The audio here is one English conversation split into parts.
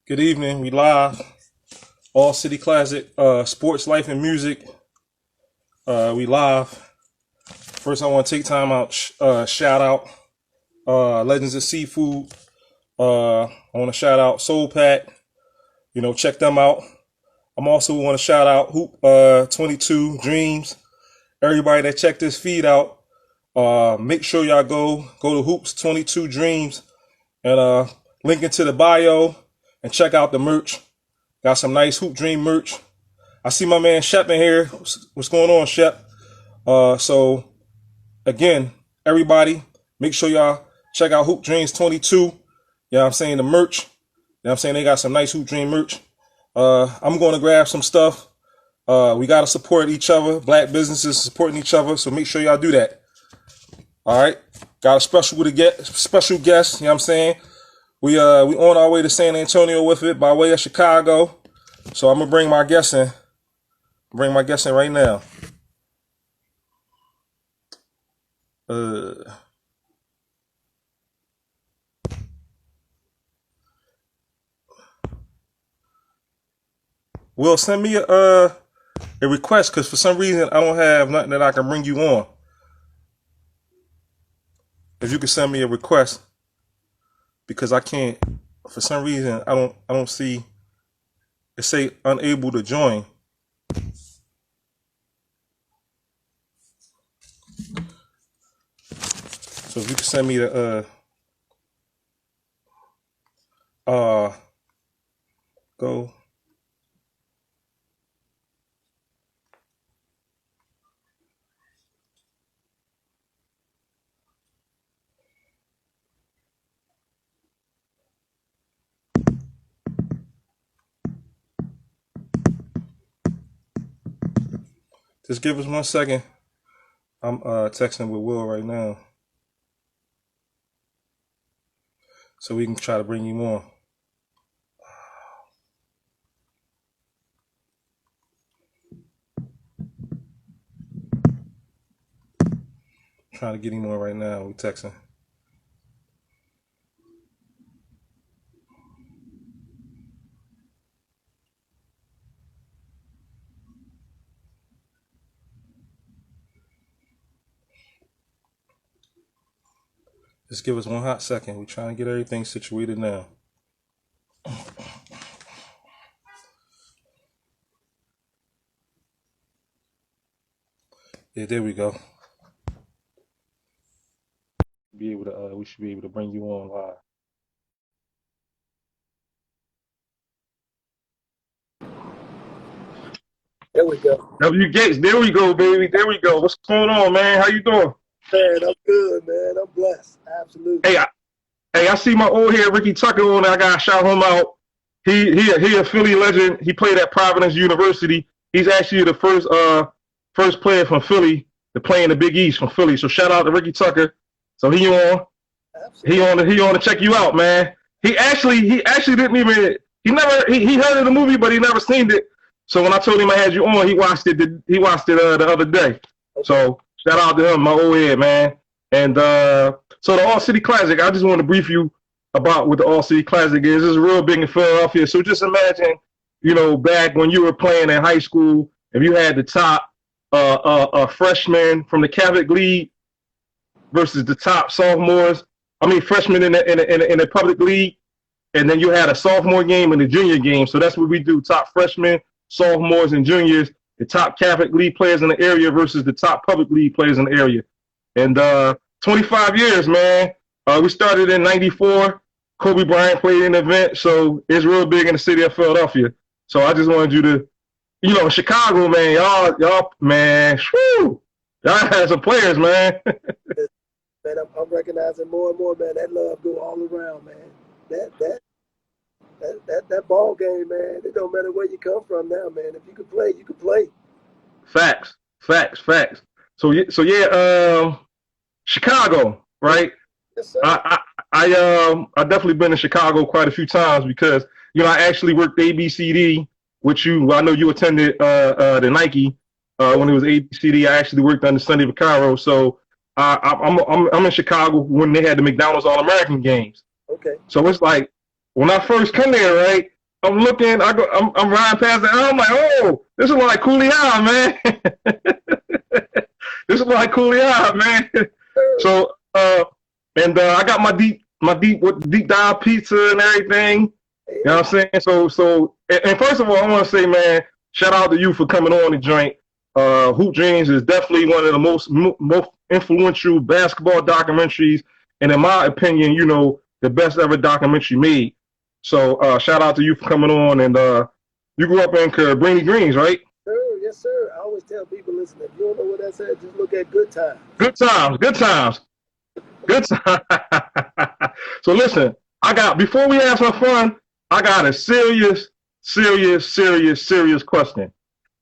Good evening. We live. All City Classic, sports, life, and music. We live. First, I want to take time out, shout out Legends of Seafood. I want to shout out Soul Pack. Check them out. I'm also want to shout out Hoop 22 Dreams. Everybody that checked this feed out, make sure y'all go to Hoops 22 Dreams and link into the bio and check out the merch. Got some nice Hoop Dream merch. I see my man Shep in here. What's going on, Shep? So again, everybody, make sure y'all check out Hoop Dreams 22. You know what I'm saying? The merch. You know what I'm saying? They got some nice Hoop Dream merch. I'm going to grab some stuff. We got to support each other. Black businesses supporting each other. So make sure y'all do that. All right. Got a special guest. You know what I'm saying? We on our way to San Antonio with it by way of Chicago. So I'm going to bring my guest in. Right now. Will, send me a request, because for some reason I don't have nothing that I can bring you on. If you could send me a request, because I can't, for some reason I don't see it say unable to join. So if you could send me the go. Just give us 1 second. I'm texting with Will right now, so we can try to bring you on. Trying to get him on right now. We texting. Just give us 1 hot second. We're trying to get everything situated now. Yeah, there we go. We should be able to bring you on live. There we go. W Gates, there we go, baby. There we go. What's going on, man? How you doing? Man, I'm good, man. I'm blessed. Absolutely. Hey, I see my old head Ricky Tucker on there. I gotta shout him out. He a Philly legend. He played at Providence University. He's actually the first player from Philly to play in the Big East from Philly. So shout out to Ricky Tucker. So he on. Absolutely. He on to check you out, man. He actually didn't even he heard of the movie, but he never seen it. So when I told him I had you on, he watched it the other day. Okay. So shout out to him, my old head, man. And so the All City Classic, I just want to brief you about what the All City Classic is. It's real big in Philadelphia. So just imagine, back when you were playing in high school, if you had the top freshman from the Catholic League versus the top freshmen in the public league, and then you had a sophomore game and a junior game. So that's what we do: top freshmen, sophomores, and juniors. The top Catholic League players in the area versus the top public league players in the area. And 25 years, man. We started in '94. Kobe Bryant played in the event, so it's real big in the city of Philadelphia. So I just wanted you to, Chicago, man, y'all, man, whew, y'all had some players, man. Man, I'm recognizing more and more, man. That love go all around, man. That ball game, man. It don't matter where you come from now, man. If you can play, you can play. Facts. So yeah, Chicago, right? Yes, sir. I definitely been in Chicago quite a few times because I actually worked ABCD, which I know you attended the Nike when it was ABCD. I actually worked under Sonny Vaccaro, so I'm in Chicago when they had the McDonald's All-American games. Okay. So it's like when I first come there, right? I'm looking. I'm riding past it. I'm like, oh, this is like Cooley-High, man. This is like Cooley-High, man. So, I got my deep dive pizza and everything. You know what I'm saying? And first of all, I want to say, man, shout out to you for coming on the joint. Hoop Dreams is definitely one of the most influential basketball documentaries, and in my opinion, you know, the best ever documentary made. So shout out to you for coming on, and you grew up in Cabrini Greens, right? Sir, yes, sir. I always tell people, listen, if you don't know what that said, just look at Good Times. Good times, good times, good times. So listen, before we have some fun, I got a serious question.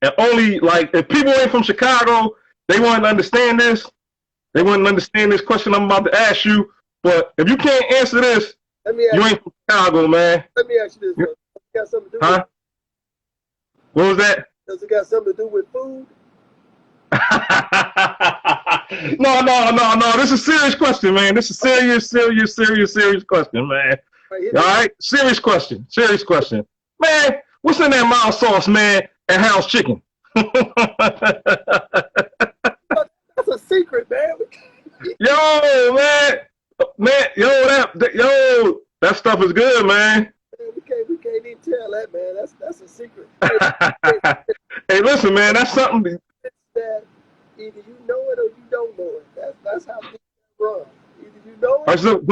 And only, like, if people ain't from Chicago, they wouldn't understand this. They wouldn't understand this question I'm about to ask you. But if you can't answer this, you ain't from Chicago, man. Let me ask you this. Does it got something to do with What was that? Does it got something to do with food? No. This is a serious question, man. This is a serious question, man. All right? Serious question. Man, what's in that mild sauce, man, at House Chicken? That's a secret, man. Yo, man. That stuff is good, man. We can't even tell that, man. That's a secret. Hey, listen, man, that's something that either you know it or you don't know it. That's how things run. Either you know it. So,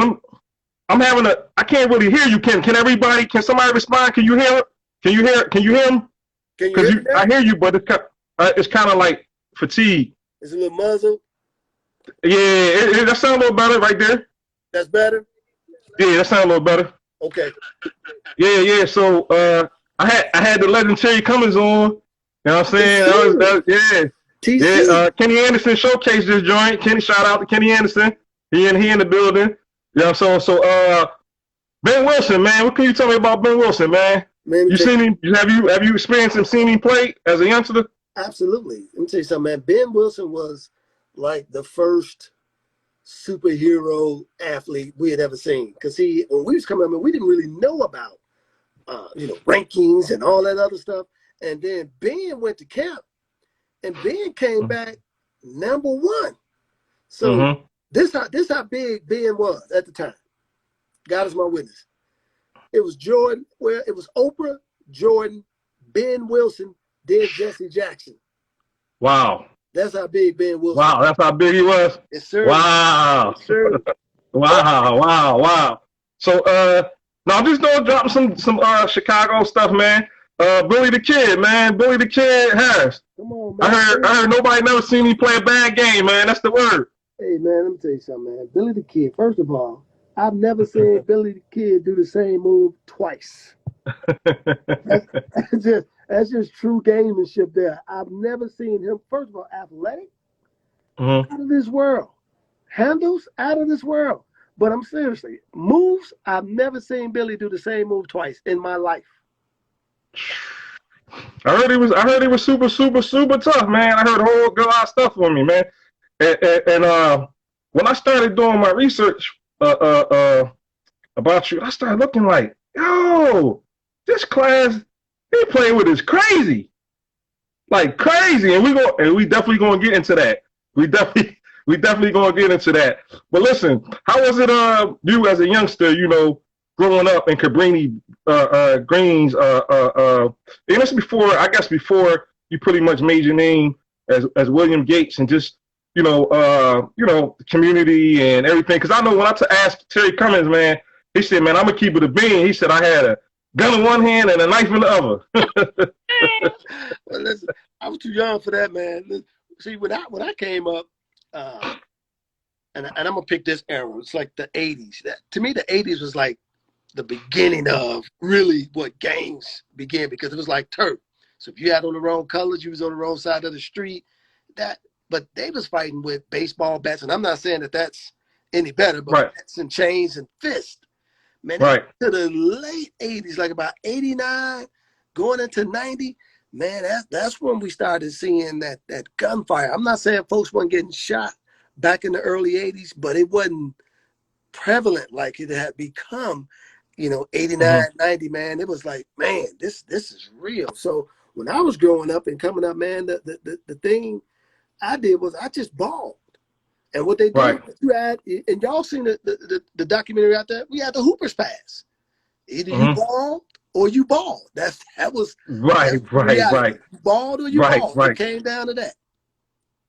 I can't really hear you. Can somebody respond? Can you hear? Can you hear him? Because I hear you, but it's kind of like fatigue. It's a little muzzled. Yeah, that sounds a little better right there. That's better? Yeah, that sounds a little better. Okay. Yeah. So I had the legend Terry Cummings on. You know what I'm saying? Yeah. Kenny Anderson showcased this joint. Shout out to Kenny Anderson. He in the building. Yeah. So Ben Wilson, man, what can you tell me about Ben Wilson, man? You seen him? Have you experienced him? Seen him play as a youngster? Absolutely. Let me tell you something, man. Ben Wilson was like the first superhero athlete we had ever seen. Because when we was coming up, we didn't really know about rankings and all that other stuff. And then Ben went to camp, and Ben came back #1. So this how big Ben was at the time. God is my witness. It was Jordan. Well, it was Oprah, Jordan, Ben Wilson, then Jesse Jackson. Wow. That's how big Ben Wilson. Wow, that's how big he was. Yes, sir. Wow. Yes, sir. Wow. So now I'm just gonna drop some Chicago stuff, man. Billy the Kid, man. Billy the Kid Harris. Come on, man. I heard nobody never seen me play a bad game, man. That's the word. Hey, man, let me tell you something, man. Billy the Kid, first of all, I've never seen Billy the Kid do the same move twice. That's just true gamemanship there. I've never seen him, first of all, athletic, out of this world. Handles out of this world. But I'm seriously, moves, I've never seen Billy do the same move twice in my life. I heard he was super tough, man. I heard a whole good lot of stuff on me, man. And when I started doing my research about you, I started looking like, yo, this class they play with is crazy, like crazy, and we definitely gonna get into that. We definitely gonna get into that. But listen, how was it you as a youngster, growing up in Cabrini Greens? And this before you pretty much made your name as William Gates, and just the community and everything. Because I know when I asked Terry Cummings, man, he said, man, I'm gonna keep it a bean. He said I had a gun in one hand and a knife in the other. Well, listen, I was too young for that, man. See, when I came up, and I'm gonna pick this era. It's like the '80s. To me, the '80s was like the beginning of really what gangs began, because it was like turf. So if you had on the wrong colors, you was on the wrong side of the street. But they was fighting with baseball bats, and I'm not saying that that's any better, but bats and chains and fists. Man, to the late 80s, like about 89, going into 90, man, that's when we started seeing that gunfire. I'm not saying folks weren't getting shot back in the early 80s, but it wasn't prevalent like it had become. 89, 90, man, it was like, man, this is real. So when I was growing up and coming up, man, the thing I did was I just balled. And what they did, you had, and y'all seen the documentary out there, we had the Hooper's Pass. Either you balled or you balled. That was right. You balled or you balled. It came down to that.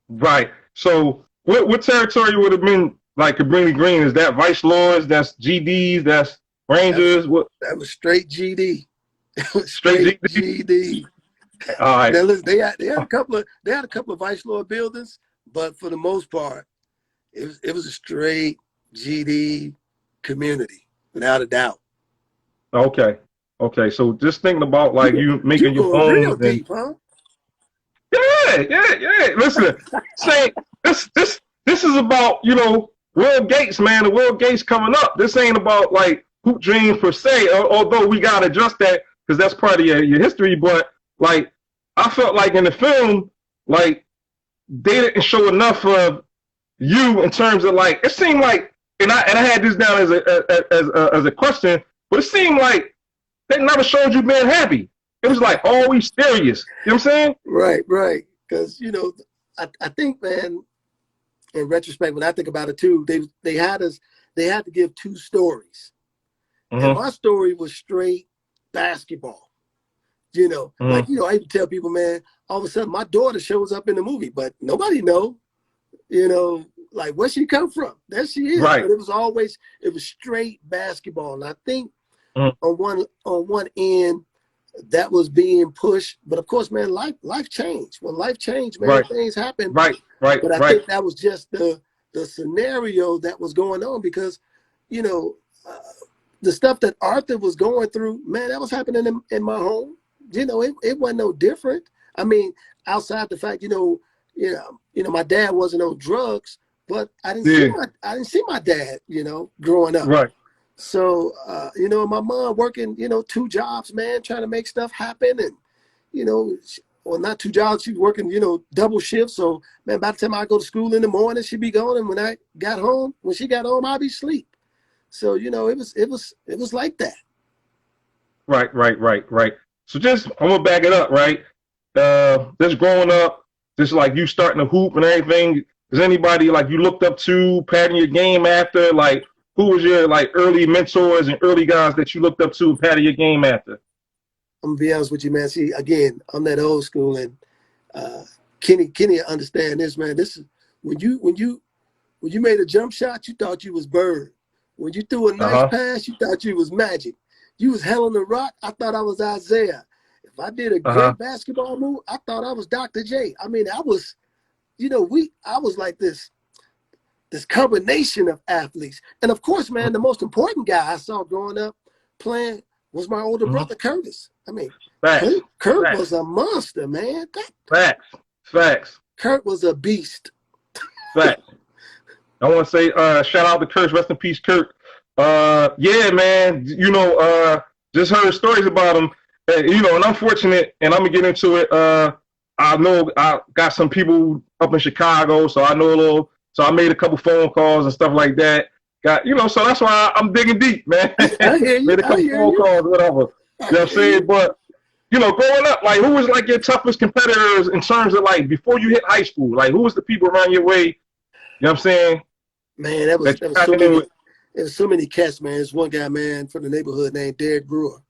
Right. So what territory would have been like Cabrini Green? Is that Vice Lords? That's GDs? That's Rangers? That was straight GD. Straight GD. All right. Now listen, they had a couple of Vice Lord buildings, but for the most part, it was a straight GD community, without a doubt. Okay. So just thinking about like you making your own. Real deep, huh? Yeah. Listen, say this is about, Will Gates, man. The Will Gates coming up. This ain't about like hoop dreams per se, although we gotta adjust that because that's part of your history. But like I felt like in the film, like they didn't show enough of you in terms of like it seemed like, and I had this down as a question, but it seemed like they never showed you being happy. It was like always serious. You know what I'm saying? Right. Because I think, man, in retrospect, when I think about it too, they had to give two stories. And my story was straight basketball. Like I even tell people, man, all of a sudden my daughter shows up in the movie, but nobody know, like where she come from. There she is. Right. But it was straight basketball. And I think on one end that was being pushed, but of course, man, life changed. When life changed, man, things happen. Right. But I think that was just the scenario that was going on because, the stuff that Arthur was going through, man, that was happening in my home. It wasn't no different. I mean, outside the fact, my dad wasn't on drugs, but I didn't see my dad, growing up. Right. So, my mom working, 2 jobs, man, trying to make stuff happen. And, well, not 2 jobs, she's working, double shifts. So, man, by the time I go to school in the morning, she'd be gone. And when she got home, I'd be asleep. So, it was like that. Right. So I'm going to back it up, right? Just growing up, just like you starting to hoop and everything, is anybody like you looked up to, patting your game after, like, who was your like early mentors and early guys that you looked up to and patted your game after? I'm gonna be honest with you, man. See, again, I'm that old school, and Kenny understand this, man. This is when you made a jump shot, you thought you was Bird. When you threw a nice pass, you thought you was Magic. You was Helena Rock, I thought I was Isaiah. If I did a great basketball move, I thought I was Dr. J. I mean, I was like this combination of athletes. And of course, man, the most important guy I saw growing up playing was my older brother, Curtis. I mean, Kurt was a monster, man. Facts. Kurt was a beast. Facts. I want to say shout out to Kurt. Rest in peace, Kurt. Yeah, man. Just heard stories about him. And I'm fortunate, and I'm going to get into it. I know I got some people up in Chicago, so I know a little. So I made a couple phone calls and stuff like that. So that's why I'm digging deep, man. I hear you. Made a couple phone calls, whatever. You know what I'm saying? But, growing up, like, who was, like, your toughest competitors in terms of, like, before you hit high school? Like, who was the people around your way? You know what I'm saying? Man, there was so many cats, man. There's one guy, man, from the neighborhood named Derek Brewer.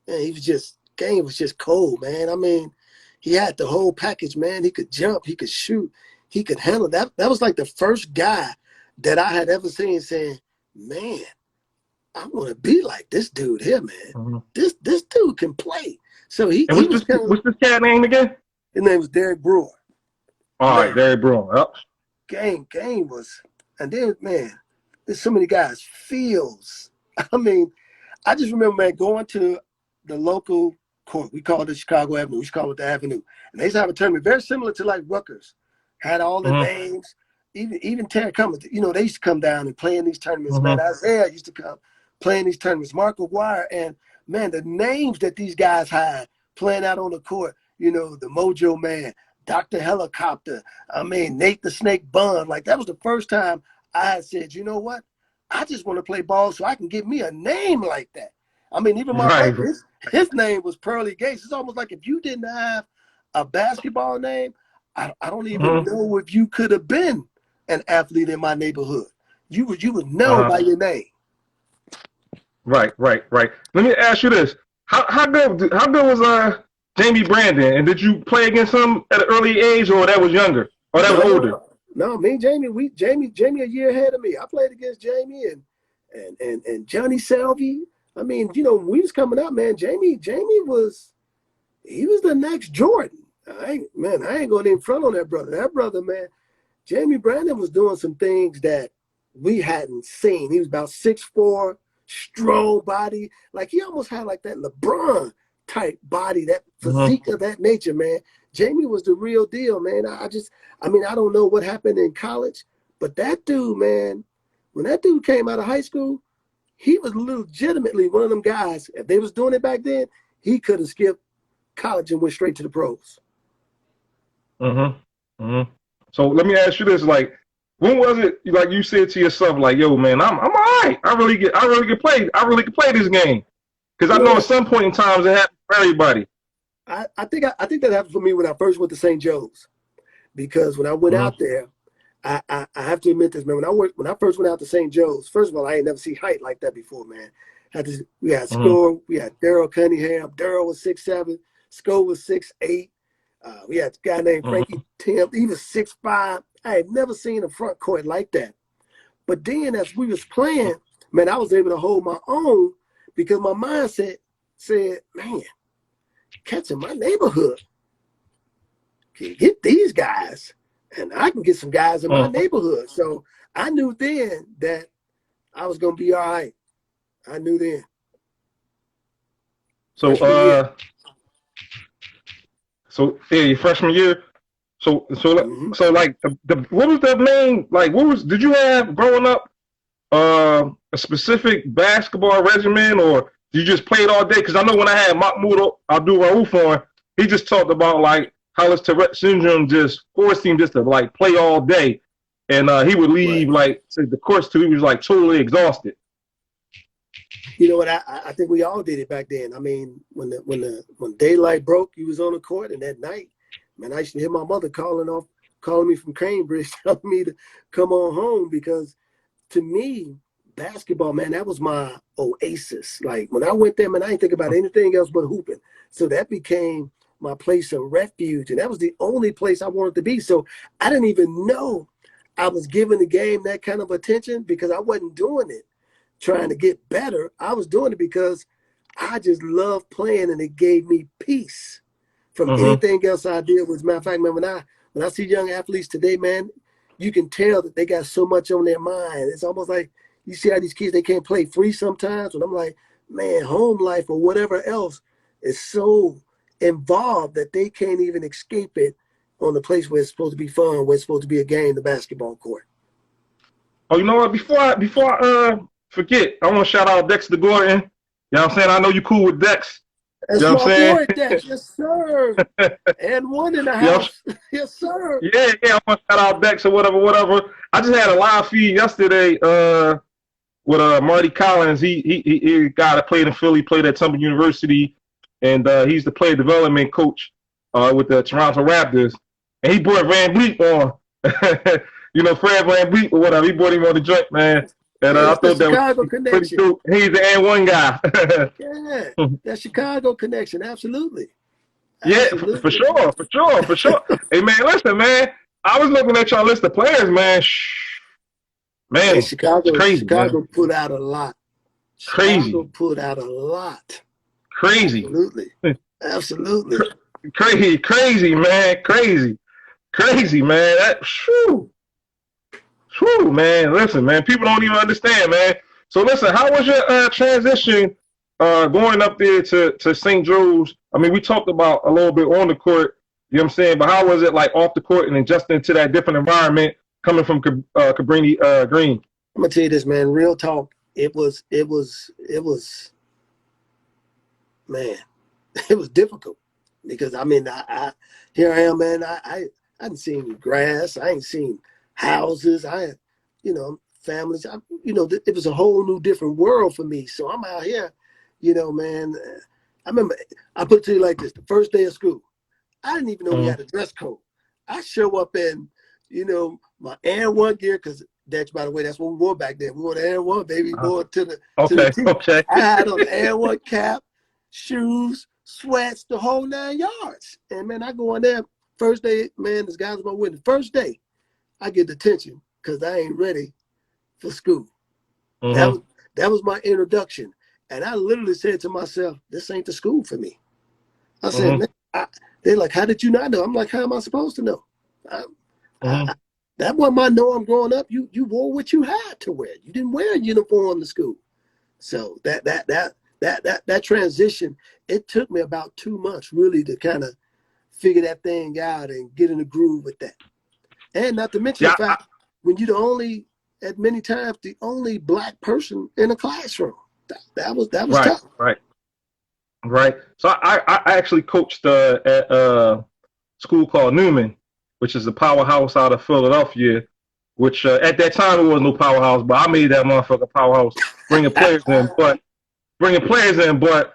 Man, game was just cold, man. I mean, he had the whole package, man. He could jump, he could shoot. He could handle that. That was like the first guy that I had ever seen saying, man, I want to be like this dude here, man. This dude can play. So what's this cat name again? His name was Derek Brewer. All right, Derek Brewer. Yep. Game was, and then, man, there's so many guys. Fields. I mean, I just remember, man, going to the local court. We called it Chicago Avenue. We used to call it the Avenue. And they used to have a tournament very similar to like Rutgers. Had all the names, even Terry Cummings, they used to come down and play in these tournaments, man. Isaiah used to come play in these tournaments, Mark McGuire, and man, the names that these guys had playing out on the court, the Mojo Man, Dr. Helicopter, Nate the Snake Bond. Like, that was the first time I had said, you know what? I just want to play ball so I can give me a name like that. I mean, even my Right. brother, his name was Pearly Gates. It's almost like if you didn't have a basketball name, I don't even know if you could have been an athlete in my neighborhood. You would know by your name. Right. Let me ask you this: how good was Jamie Brandon? And did you play against him at an early age, or that was younger, or that was older? No, me and Jamie a year ahead of me. I played against Jamie and Johnny Salvi. I mean, when we was coming up, man, Jamie was the next Jordan. I ain't going in front on that brother. That brother, man, Jamie Brandon was doing some things that we hadn't seen. He was about 6'4", strong body. Like he almost had like that LeBron type body, that physique of that nature, man. Jamie was the real deal, man. I don't know what happened in college, but that dude, man, when that dude came out of high school, he was legitimately one of them guys. If they was doing it back then, he could have skipped college and went straight to the pros. So let me ask you this: like, when was it like you said to yourself, like, "Yo, man, I'm all right. I really can play this game." Because I know at some point in time it happens for everybody. I think that happened for me when I first went to St. Joe's, because when I went out there, I have to admit this, man. When I first went out to St. Joe's, first of all, I ain't never seen height like that before, man. We had Score, we had Daryl Cunningham. Daryl was 6'7", Score was 6'8". We had a guy named Frankie Tim. He was 6'5". I had never seen a front court like that. But then as we was playing, man, I was able to hold my own because my mindset said, man, cats in my neighborhood can get these guys, and I can get some guys in my neighborhood. So I knew then that I was going to be all right. I knew then. So, your freshman year. So like what was the main, like, did you have growing up a specific basketball regimen, or you just played all day? Because I know when I had Mahmoud Abdul-Rauf on, he just talked about like how his Tourette syndrome just forced him just to like play all day, and he would leave like the course till he was like totally exhausted. You know what? I think we all did it back then. I mean, when daylight broke, you was on the court, and at night, man, I used to hear my mother calling me from Cambridge, telling me to come on home, because to me, basketball, man, that was my oasis. Like when I went there, man, I didn't think about anything else but hooping. So that became my place of refuge, and that was the only place I wanted to be. So I didn't even know I was giving the game that kind of attention, because I wasn't doing it trying to get better. I was doing it because I just loved playing, and it gave me peace from anything else I did. As a matter of fact, man, when I see young athletes today, man, you can tell that they got so much on their mind. It's almost like you see how these kids, they can't play free sometimes. And I'm like, man, home life or whatever else is so involved that they can't even escape it on the place where it's supposed to be fun, where it's supposed to be a game, the basketball court. Oh, you know what? Before I forget, I want to shout out Dexter Gordon. You know what I'm saying? I know you cool with Dex. That's my boy, Dex. Yes, sir. And one in the house. Yes, sir. Yeah. I want to shout out Dex or whatever. I just had a live feed yesterday with Marty Collins. He a guy that played in Philly, played at Temple University, and he's the player development coach with the Toronto Raptors. And he brought Van Vliet on. Fred Van Vliet or whatever. He brought him on the joint, man. And I thought that was pretty cool. He's the N1 guy. Yeah, that Chicago connection, absolutely. Yeah, for sure. Hey, man, listen, man. I was looking at y'all list of players, man. Man, Chicago, crazy. Chicago man. Put out a lot. Chicago put out a lot. Crazy. Absolutely. Crazy, man. Crazy, man. Whew, man. Listen, man. People don't even understand, man. So, listen, how was your transition going up there to St. Joe's? I mean, we talked about a little bit on the court, you know what I'm saying? But how was it like off the court and adjusting to that different environment coming from Cabrini Green? I'm going to tell you this, man. Real talk. It was, man, it was difficult because, I mean, I here I am, man. I hadn't seen grass. I ain't seen houses. Families. It was a whole new different world for me. So I'm out here, You know, man, I remember, I put it to you like this, the first day of school, I didn't even know we had a dress code. I show up in, you know, my Air One gear, because that's, by the way, that's what we wore back then. We wore the Air One, baby, wore it to the T. Okay. I had on the Air One cap, shoes, sweats, the whole 9 yards. And man, I go in there, first day, man, this guy's my witness. First day, I get detention because I ain't ready for school. That was my introduction. And I literally said to myself, this ain't the school for me. I said, man, they're like, how did you not know? I'm like, how am I supposed to know? That wasn't my norm growing up. You wore what you had to wear. You didn't wear a uniform to school. So that transition, it took me about 2 months really to kind of figure that thing out and get in the groove with that. And not to mention the fact, when you're at many times, the only black person in a classroom. That was right, tough. Right. So I actually coached at a school called Newman, which is a powerhouse out of Philadelphia, which at that time it was no powerhouse, but I made that motherfucker powerhouse, bringing players in. But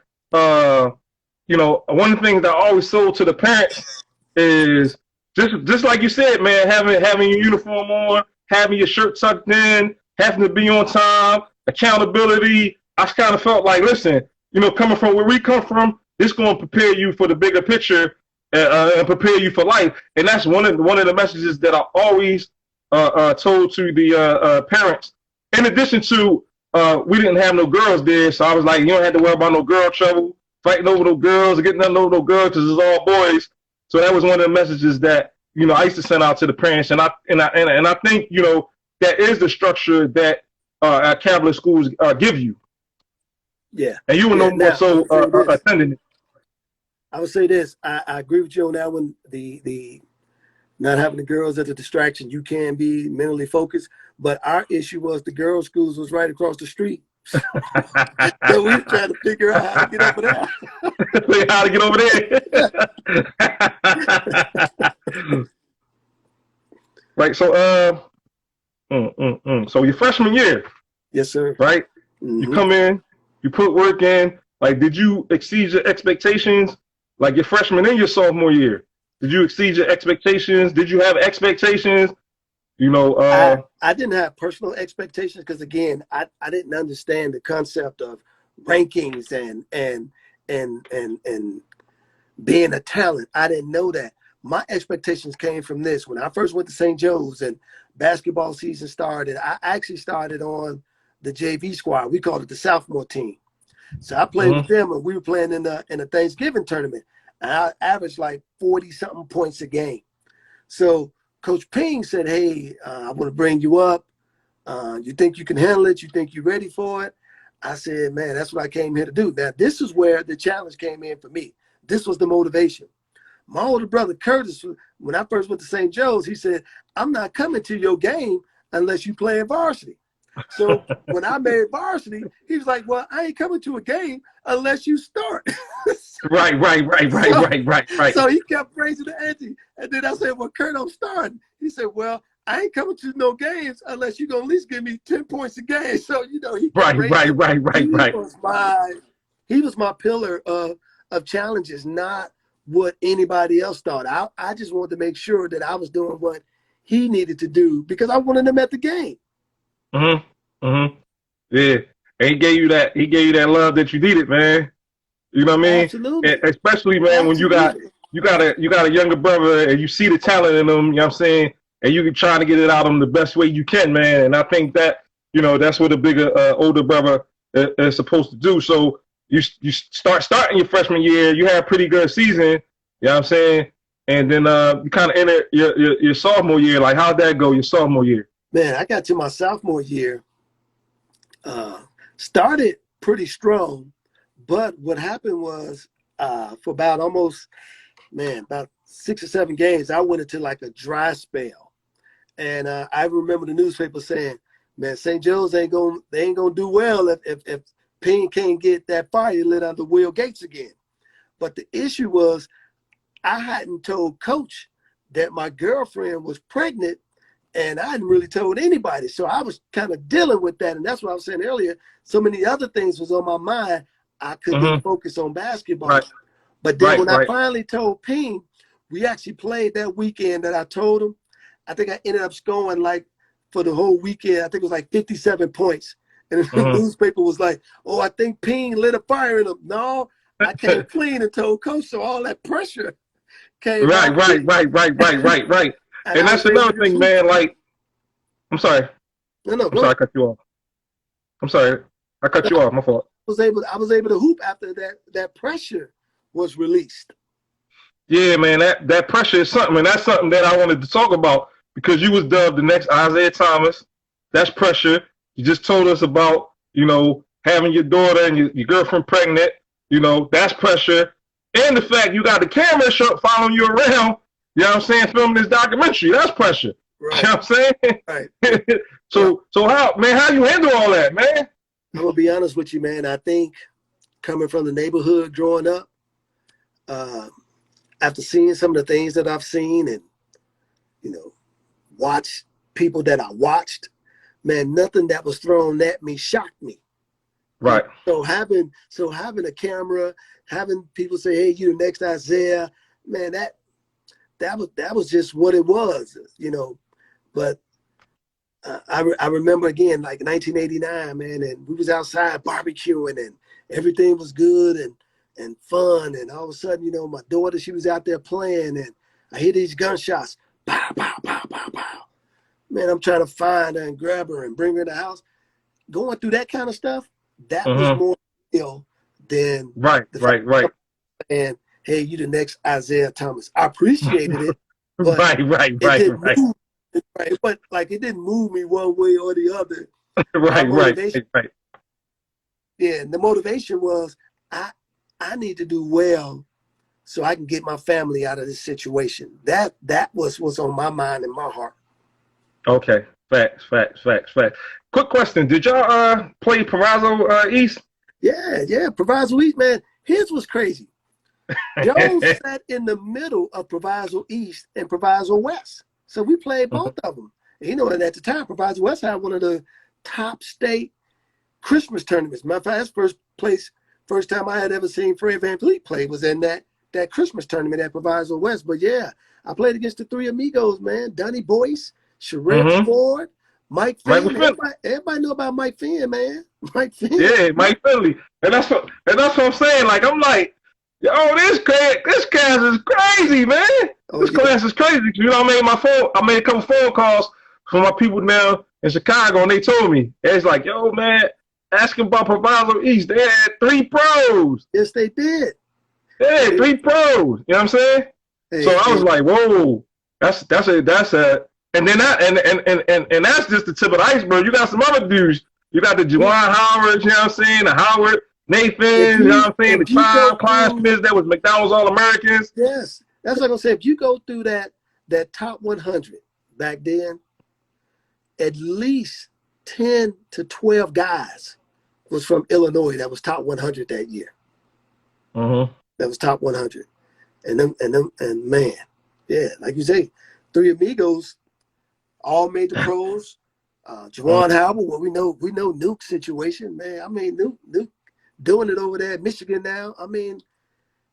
you know, one of the things that I always sold to the parents is just like you said, man, having your uniform on, having your shirt tucked in, having to be on time, accountability. I kind of felt like, listen, you know, coming from where we come from, this going to prepare you for the bigger picture and prepare you for life. And that's one of the messages that I always told to the parents. In addition to, we didn't have no girls there, so I was like, you don't have to worry about no girl trouble, fighting over no girls, or getting nothing over no girls, because it's all boys. So that was one of the messages that, you know, I used to send out to the parents, and I think, you know, that is the structure that Catholic schools give you. Yeah. And you will know more so attending it. I would say this. I agree with you on that one. The not having the girls as a distraction, you can be mentally focused. But our issue was the girls' schools was right across the street. So we were trying to figure out how to get over there. How to get over there. Right. So so your freshman year. Yes, sir. Right? You come in, you put work in. Like, did you exceed your expectations? Like your freshman and your sophomore year, did you exceed your expectations? Did you have expectations? You know, I didn't have personal expectations because, again, I didn't understand the concept of rankings and being a talent. I didn't know that. My expectations came from this. When I first went to St. Joe's and basketball season started, I actually started on the JV squad. We called it the sophomore team. So I played with them, and we were playing in a Thanksgiving tournament. And I averaged like 40-something points a game. So Coach Ping said, hey, I want to bring you up. You think you can handle it? You think you're ready for it? I said, man, that's what I came here to do. Now, this is where the challenge came in for me. This was the motivation. My older brother, Curtis, when I first went to St. Joe's, he said, I'm not coming to your game unless you play in varsity. So when I made varsity, he was like, well, I ain't coming to a game unless you start. Right. So he kept raising the ante. And then I said, well, Kurt, I'm starting. He said, well, I ain't coming to no games unless you're going to at least give me 10 points a game. So, you know, he right. He was my pillar of challenges, not what anybody else thought. I just wanted to make sure that I was doing what he needed to do because I wanted him at the game. Yeah. And he gave you that love that you needed, man. You know what I mean? Absolutely. And especially, man, when you got a younger brother and you see the talent in them, you know what I'm saying? And you can try to get it out of them the best way you can, man. And I think that, you know, that's what a bigger, older brother is supposed to do. So you starting your freshman year, you had a pretty good season, you know what I'm saying? And then you kind of enter your sophomore year. Like, how'd that go, your sophomore year? Man, I got to my sophomore year, started pretty strong, but what happened was for about 6 or 7 games, I went into like a dry spell. And I remember the newspaper saying, man, St. Joe's they ain't gonna do well if Payne can't get that fire lit under Will Gates again. But the issue was I hadn't told Coach that my girlfriend was pregnant, and I hadn't really told anybody. So I was kind of dealing with that. And that's what I was saying earlier. So many other things was on my mind. I couldn't focus on basketball. Right. But then when I Right. finally told Ping, we actually played that weekend that I told him. I think I ended up scoring like for the whole weekend, I think it was like 57 points. And the newspaper was like, "Oh, I think Ping lit a fire in him." No, I came clean and told Coach, so all that pressure came Right. off. Right. And that's another thing, man. Like, I'm sorry. No, I'm sorry, I cut you off. I'm sorry, I cut you off. My fault. I was able to hoop after that pressure was released. Yeah, man, that pressure is something, and that's something that I wanted to talk about because you was dubbed the next Isaiah Thomas. That's pressure. You just told us about, having your daughter and your girlfriend pregnant. That's pressure. And the fact you got the camera shot following you around, you know what I'm saying, filming this documentary. That's pressure. Right. You know what I'm saying? Right. So how you handle all that, man? I'm going to be honest with you, man. I think coming from the neighborhood growing up, after seeing some of the things that I've seen and, watch people that I watched, man, nothing that was thrown at me shocked me. Right. So having a camera, having people say, "Hey, you the next Isaiah," man, that was just what it was, But I remember again, like 1989, man, and we was outside barbecuing and everything was good and fun. And all of a sudden, my daughter, she was out there playing and I hear these gunshots, pow, pow, pow, pow, pow. Man, I'm trying to find her and grab her and bring her to the house. Going through that kind of stuff, that was more than right. And hey, you the next Isaiah Thomas. I appreciated it. But right. But like it didn't move me one way or the other. Right. Yeah, and the motivation was I need to do well so I can get my family out of this situation. That was what's on my mind and my heart. Okay. Facts. Quick question. Did y'all play Proviso East? Yeah, Proviso East, man. His was crazy. Jones sat in the middle of Proviso East and Proviso West. So we played both of them. And and at the time, Proviso West had one of the top state Christmas tournaments. Matter of fact, that's first time I had ever seen Fred VanVleet play was in that Christmas tournament at Proviso West. But yeah, I played against the three amigos, man. Donnie Boyce, Sherrod Ford, Mike Finn. Everybody know about Mike Finn, man. Mike Finn. Yeah, Mike Finley. And that's what I'm saying. Like, I'm like, yo, this class is crazy, man. This class is crazy. I made a couple phone calls from my people now in Chicago, and they told me, it's like, yo, man, asking about Proviso East. They had 3 pros. Yes, they did. Yeah, 3 pros. You know what I'm saying? So I was like, whoa, that's a, and then and that's just the tip of the iceberg. You got some other dudes. You got the Juwan Howard, you know what I'm saying? The Howard Nathan, you know what I'm saying? The Clive Smiths that was McDonald's All-Americans. Yes. That's what I'm going to say. If you go through that top 100 back then, at least 10 to 12 guys was from Illinois that was top 100 that year. That was top 100. And man, yeah, like you say, 3 amigos, all made the pros. Juwan Howard, well, we know Nuke's situation, man. I mean, Nuke doing it over there at Michigan now. I mean,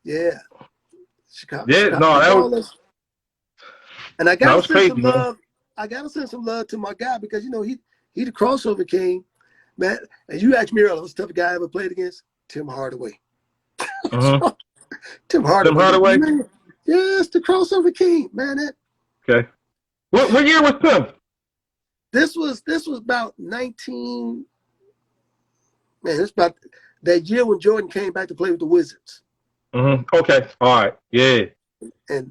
yeah. Chicago. Yeah, no, that was. And I gotta send some love. I gotta send some love to my guy because he the crossover king, man. And you asked me earlier, what's the toughest guy I ever played against? Tim Hardaway. Tim Hardaway. Man, yes, the crossover king, man. Okay. What year was Tim? This was about 19. Man, it's about that year when Jordan came back to play with the Wizards. Okay. All right. Yeah. And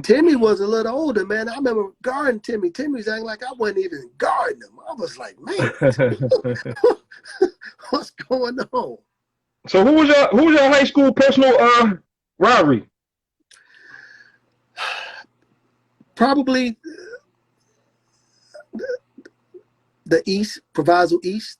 Timmy was a little older, man. I remember guarding Timmy. Timmy was acting like I wasn't even guarding him. I was like, man, what's going on? So who was your high school personal rivalry? Probably the East, Proviso East.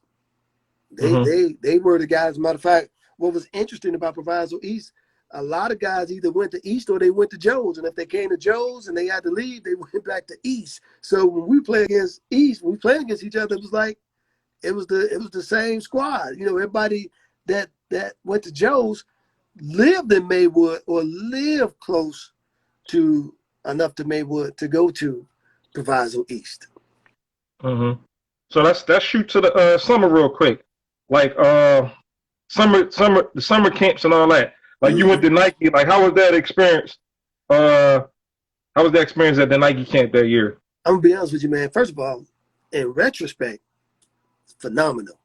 They were the guys. As a matter of fact, what was interesting about Proviso East, a lot of guys either went to East or they went to Joe's. And if they came to Joe's and they had to leave, they went back to East. So when we played against East, when we played against each other, it was like it was the same squad. Everybody that went to Joe's lived in Maywood or lived close to enough to Maywood to go to Proviso East. Mm-hmm. So let's shoot to the summer real quick. Like the summer camps and all that. Like you went to Nike. Like how was that experience? How was that experience at the Nike camp that year? I'm gonna be honest with you, man. First of all, in retrospect, phenomenal.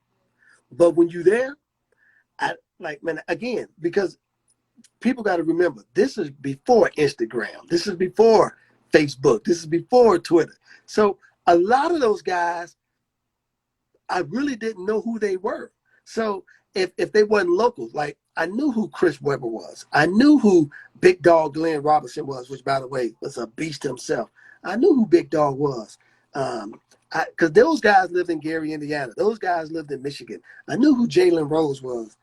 But when you're there, again, because people got to remember, this is before Instagram. This is before Facebook. This is before Twitter. So a lot of those guys, I really didn't know who they were. So if they wasn't local, like I knew who Chris Webber was. I knew who Big Dog Glenn Robinson was, which, by the way, was a beast himself. I knew who Big Dog was. Because those guys lived in Gary, Indiana. Those guys lived in Michigan. I knew who Jalen Rose was.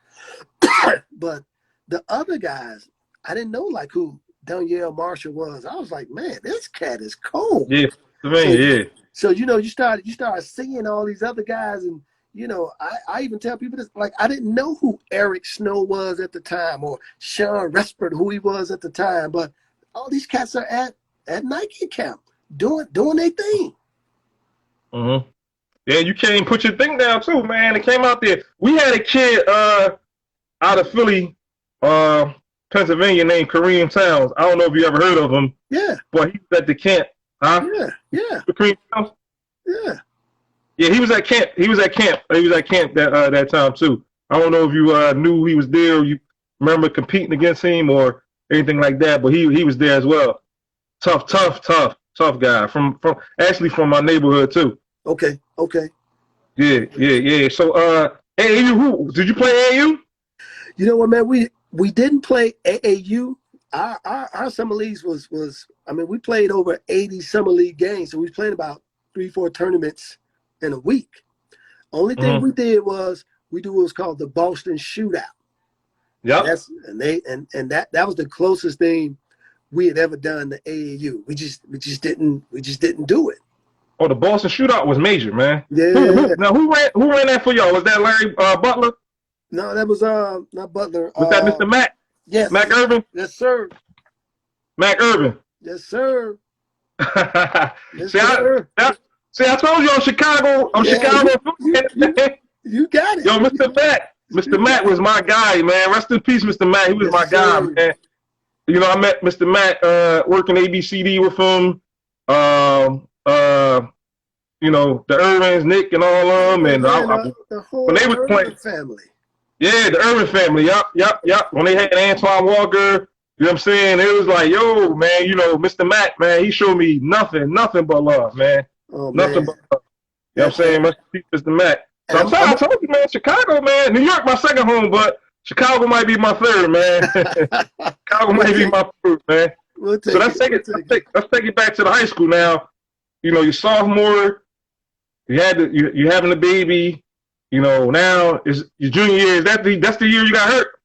But the other guys, I didn't know like who Danielle Marshall was. I was like, man, this cat is cold. Yeah, yeah. So you start seeing all these other guys, and I even tell people this, like I didn't know who Eric Snow was at the time or Sean Respert, who he was at the time, but all these cats are at Nike camp doing their thing. Mm-hmm. Yeah, you can't even put your thing down too, man. It came out there. We had a kid out of Philly, Pennsylvania, named Kareem Towns. I don't know if you ever heard of him. Yeah. But he was at the camp. Huh? Yeah. Kareem Towns? Yeah. Yeah, he was at camp. He was at camp that time too. I don't know if you knew he was there or you remember competing against him or anything like that, but he was there as well. Tough guy from my neighborhood too. Okay. Yeah. So AAU, who did you play AAU? You know what, man? We didn't play AAU. Our summer leagues was we played over 80 summer league games, so we played about 3-4 tournaments in a week. Only thing we did was we do what was called the Boston Shootout. Yeah. That was the closest thing we had ever done to AAU. We just didn't do it. Oh, the Boston Shootout was major, man. Yeah. Who ran that for y'all? Was that Larry Butler? No, that was not Butler. Was that Mr. Mac? Yes. Mac Irvin? Yes, sir. Mac Irvin. Yes, sir. Yes, sir. See, I told you I'm Chicago. Chicago. You got it. Yo, Mr. Mac was my guy, man. Rest in peace, Mr. Mac. He was my guy, man. I met Mr. Mac working ABCD with him. The Irvins, Nick, and all of them, and the whole when they was playing family. Yeah, the Irvin family. Yup. When they had Antoine Walker, you know what I'm saying? It was like, yo, man, Mr. Mac, man, he showed me nothing but love, man. Oh, nothing but love. You know what I'm saying? Mr. Mac. So I told you, man, Chicago, man. New York, my second home, but Chicago might be my third, man. Chicago might be my third, man. So let's take it back to the high school now. Your sophomore, you're having a baby. Now is your junior year. That's the year you got hurt?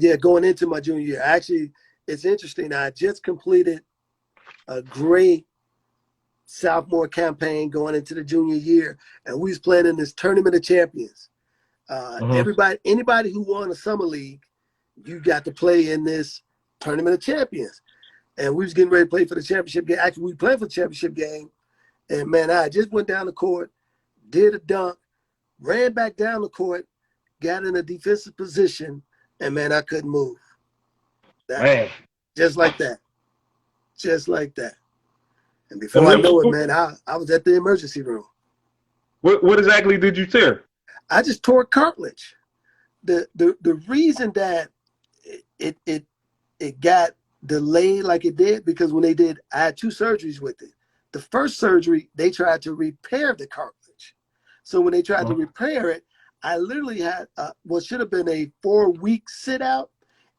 Yeah, going into my junior year. Actually, it's interesting. I just completed a great sophomore campaign going into the junior year, and we was playing in this Tournament of Champions. Anybody who won a summer league, you got to play in this Tournament of Champions. And we was getting ready to play for the championship game. Actually, we played for the championship game. And, man, I just went down the court, did a dunk, ran back down the court, got in a defensive position, and, man, I couldn't move. Just like that. And before I know it, man, I was at the emergency room. What exactly did you tear? I just tore cartilage. The reason that it got delayed like it did, because when I had 2 surgeries with it. The first surgery, they tried to repair the cartilage. So when they tried to repair it, I literally had what should have been a 4-week sit out,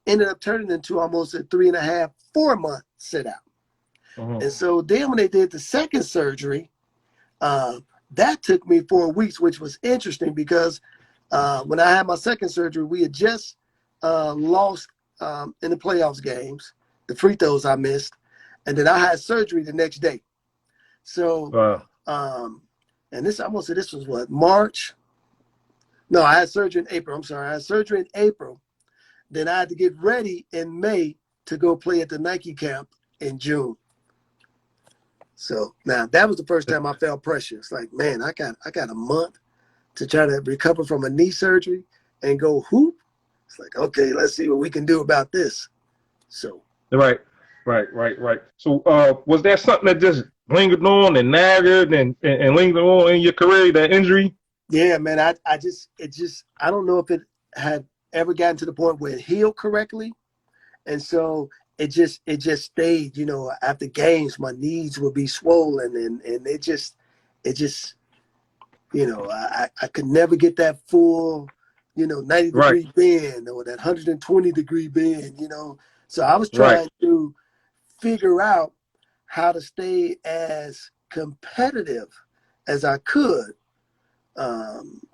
ended up turning into almost a 3.5, 4-month sit out. And so then when they did the second surgery, that took me 4 weeks, which was interesting because when I had my second surgery, we had just lost in the playoffs games, the free throws I missed, and then I had surgery the next day. So, and this, I want to say this was what, March No, I had surgery in April. I'm sorry. I had surgery in April. Then I had to get ready in May to go play at the Nike camp in June. So now that was the first time I felt pressure. It's like, man, I got a month to try to recover from a knee surgery and go hoop. It's like, okay, let's see what we can do about this. So Right. So was that something that just lingered on and nagged and lingered on in your career, that injury? yeah, man, I don't know if it had ever gotten to the point where it healed correctly. And so it just stayed, after games, my knees would be swollen and it just, I could never get that full, 90-degree bend or that 120-degree bend, So I was trying to figure out how to stay as competitive as I could,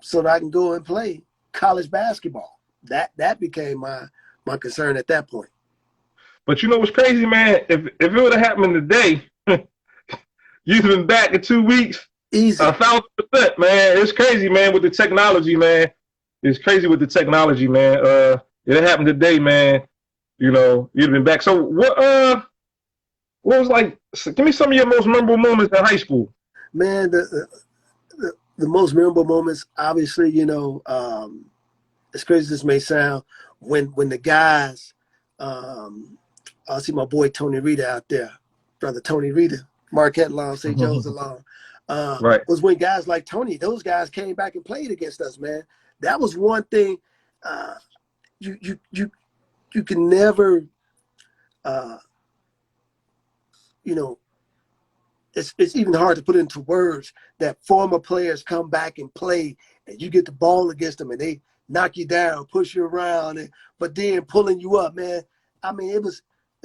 so that I can go and play college basketball. That became my concern at that point. But you know what's crazy, man? If it would have happened today, you'd been back in 2 weeks. Easy. 1,000%, man. It's crazy, man, with the technology, man. It's crazy with the technology, man. It happened today, man. You'd have been back. So what was like? Give me some of your most memorable moments in high school. Man, the most memorable moments, obviously, as crazy as this may sound, when the guys, I see my boy Tony Rita out there, brother Tony Rita, Marquette alum, St. Joe's alum. Was when guys like Tony, those guys came back and played against us, man. That was one thing. You can never, it's even hard to put into words that former players come back and play, and you get the ball against them, and they knock you down, push you around, but then pulling you up, man. I mean, it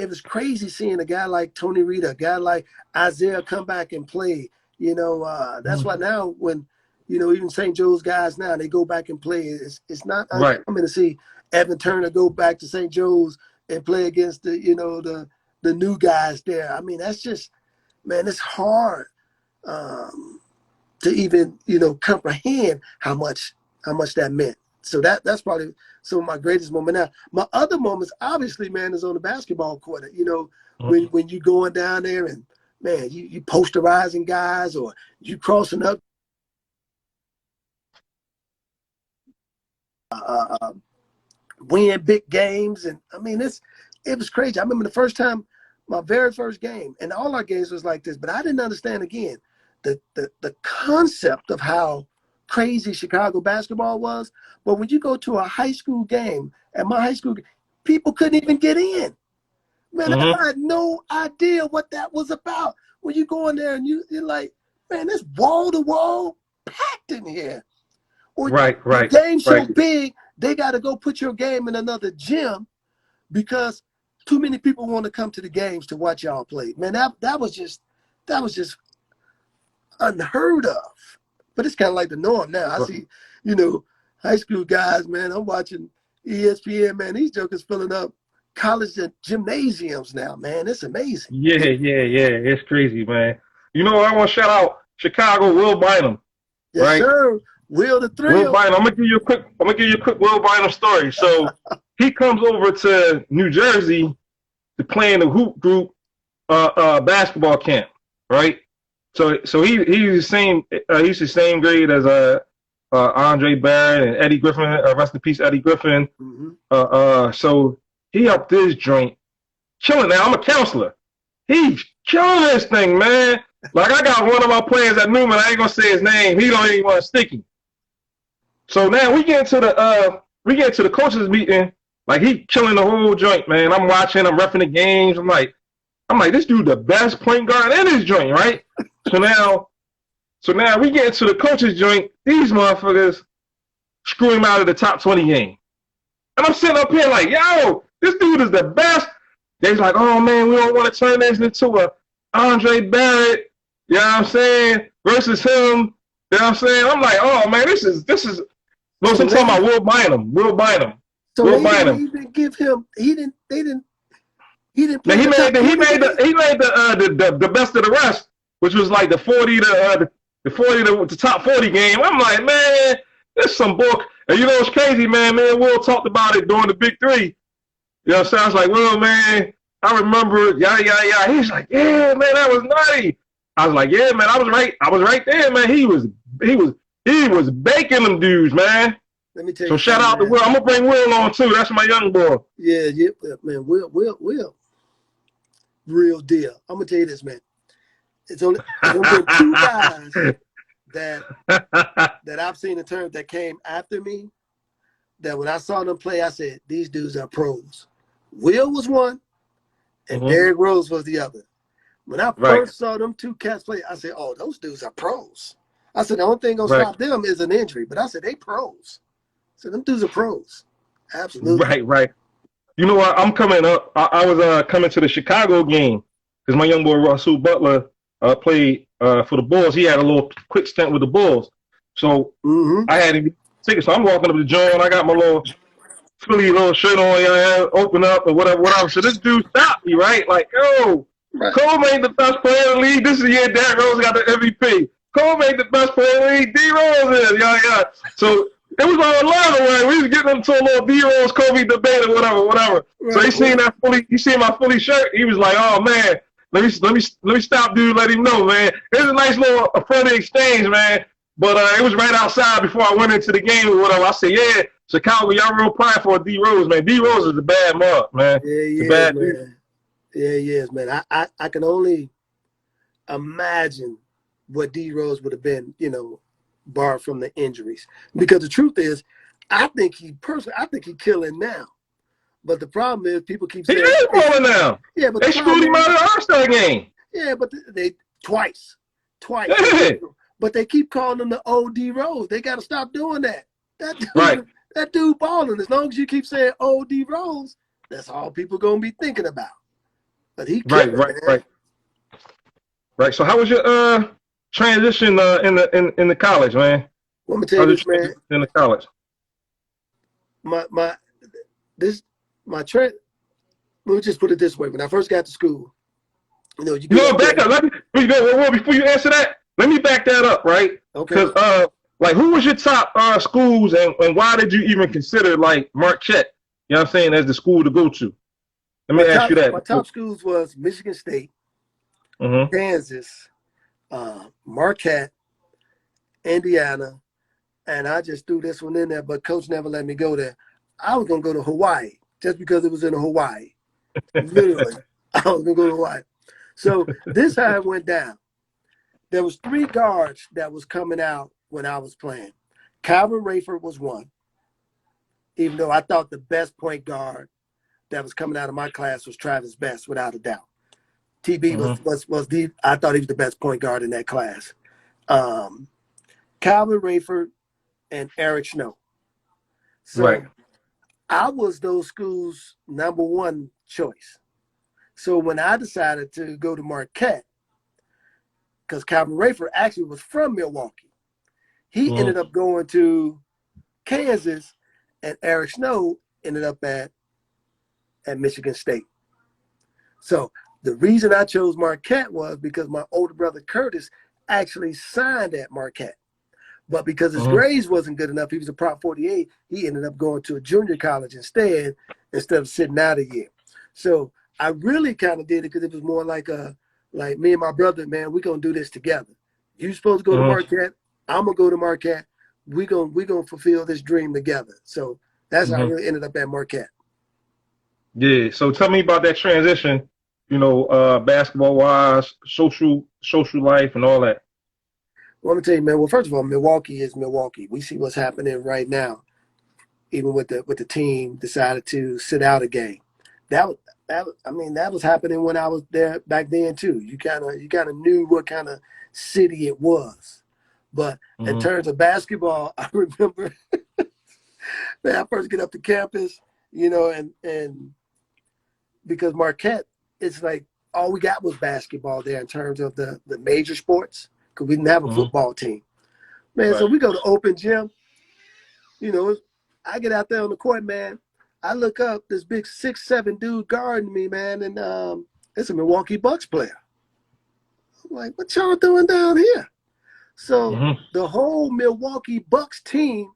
was crazy seeing a guy like Tony Rita, a guy like Isaiah come back and play. That's why now when, even St. Joe's guys now, they go back and play. It's not uncommon to see Evan Turner go back to St. Joe's and play against the new guys there. I mean, that's just, man, it's hard to even, comprehend how much that meant. So that's probably some of my greatest moments. Now, my other moments, obviously, man, is on the basketball court. When you going down there and, man, you posterizing guys or you crossing up, win big games. And, I mean, it was crazy. I remember the first time, my very first game, and all our games was like this, but I didn't understand, again, the concept of how crazy Chicago basketball was. But when you go to a high school game, at my high school, people couldn't even get in. Man, I had no idea what that was about. When you go in there and you're like, man, it's wall to wall packed in here. Or the game's so big, they got to go put your game in another gym because too many people want to come to the games to watch y'all play. Man, that was just unheard of. But it's kind of like the norm now. I see, high school guys, man. I'm watching ESPN, man. These jokers filling up college gymnasiums now, man. It's amazing. Yeah. It's crazy, man. I want to shout out Chicago, Will Bynum. Yes, sir. Will the Thrill. Will Bynum. I'm gonna give you a quick Will Bynum story. So he comes over to New Jersey to play in the hoop group basketball camp, right? So he's the same grade as Andre Barrett and Eddie Griffin. Rest in peace, Eddie Griffin. So he up this joint, killing. Now I'm a counselor. He's killing this thing, man. Like, I got one of my players at Newman. I ain't gonna say his name. He don't even want to stick him. So now we get to the coaches meeting. Like, he killing the whole joint, man. I'm watching. I'm reffing the games. I'm like, this dude the best point guard in his joint, right? So now we get into the coaches joint. These motherfuckers screw him out of the top 20 game. And I'm sitting up here like, yo, this dude is the best. They're like, oh man, we don't want to turn this into a Andre Barrett, you know what I'm saying, versus him. You know what I'm saying? I'm like, oh man, this is. No, I'm talking about Will Bynum. So Will Bynum. He didn't give him. He didn't. Play now, he made the best of the rest, which was like the 40 to the top 40 game. I'm like, man, there's some book. And you know what's crazy, man? Me and Will talked about it during the Big Three. You know, sounds like, Will, man, I remember, yeah. He's like, yeah, man, that was nutty. I was like, yeah, man, I was right. I was right there, man. He was baking them dudes, man. Let me tell So you. shout out to Will. I'm gonna bring Will on too. That's my young boy. Yeah, man. Will. Real deal. I'm gonna tell you this, man. It's only been two guys that I've seen in terms that came after me. That when I saw them play, I said, these dudes are pros. Will was one, and Derrick Rose was the other. When I first saw them two cats play, I said, oh, those dudes are pros. I said, the only thing gonna stop them is an injury. But I said, they pros. So them dudes are pros. Absolutely. Right. You know what? I'm coming up. I was coming to the Chicago game because my young boy Russell Butler played for the Bulls. He had a little quick stint with the Bulls. So I had him tickets. So I'm walking up to John. I got my little Philly little shirt on, open up or whatever. So this dude stopped me, right? Like, yo, Cole made the best player in the league. This is the year Derrick Rose got the MVP. Cole made the best player in the league. D Rose is, yeah. So it was all love, right? We was getting into a little D Rose Kobe debate or whatever. So he seen my Philly shirt. He was like, oh man, let me stop, dude. Let him know, man. It was a nice little friendly exchange, man. But it was right outside before I went into the game or whatever. I said, yeah, Chicago, y'all real pride for D Rose, man. D Rose is a bad mark, man. Yeah, bad man. dude. Yeah, he is, man. I can only imagine what D Rose would have been, barred from the injuries. Because the truth is, I think he killing now. But the problem is people keep saying he is balling now. Yeah, but they screwed him out of the All-Star game. Yeah, but they twice. Yeah. But they keep calling him the OD Rose. They got to stop doing that. That dude balling. As long as you keep saying OD Rose, that's all people gonna be thinking about. But he right. So how was your transition in the college, man? Let me tell you this, man. In the college, let me just put it this way. When I first got to school, back up. Before you answer that, let me back that up, right? Okay. Because who was your top schools, and why did you even consider like Marquette? You know what I'm saying, as the school to go to? Let me ask you that. My top schools was Michigan State, Kansas, Marquette, Indiana, and I just threw this one in there, but coach never let me go there. I was gonna go to Hawaii just because it was in Hawaii. Literally, I was gonna go to Hawaii. So this how it went down. There was 3 guards that was coming out when I was playing. Calvin Rayford was one, even though I thought the best point guard that was coming out of my class was Travis Best, without a doubt. TB I thought he was the best point guard in that class. Calvin Rayford and Eric Snow. So I was those schools' number 1 choice. So when I decided to go to Marquette, because Calvin Rayford actually was from Milwaukee, he ended up going to Kansas, and Eric Snow ended up at Michigan State. So the reason I chose Marquette was because my older brother Curtis actually signed at Marquette. But because his grades wasn't good enough, he was a Prop 48, he ended up going to a junior college instead of sitting out a year. So I really kind of did it because it was more like me and my brother, man, we're going to do this together. You're supposed to go to Marquette. I'm going to go to Marquette. We're gonna fulfill this dream together. So that's how I really ended up at Marquette. Yeah. So tell me about that transition, basketball-wise, social life and all that. Well, let me tell you, man. Well, first of all, Milwaukee is Milwaukee. We see what's happening right now. Even with the team decided to sit out a game. That was happening when I was there back then too. You kind of knew what kind of city it was. But in terms of basketball, I remember when I first get up to campus, and because Marquette, it's like all we got was basketball there in terms of the major sports, because we didn't have a football team. Man, so we go to open gym. I get out there on the court, man. I look up, this big 6'7" dude guarding me, man, and it's a Milwaukee Bucks player. I'm like, what y'all doing down here? So the whole Milwaukee Bucks team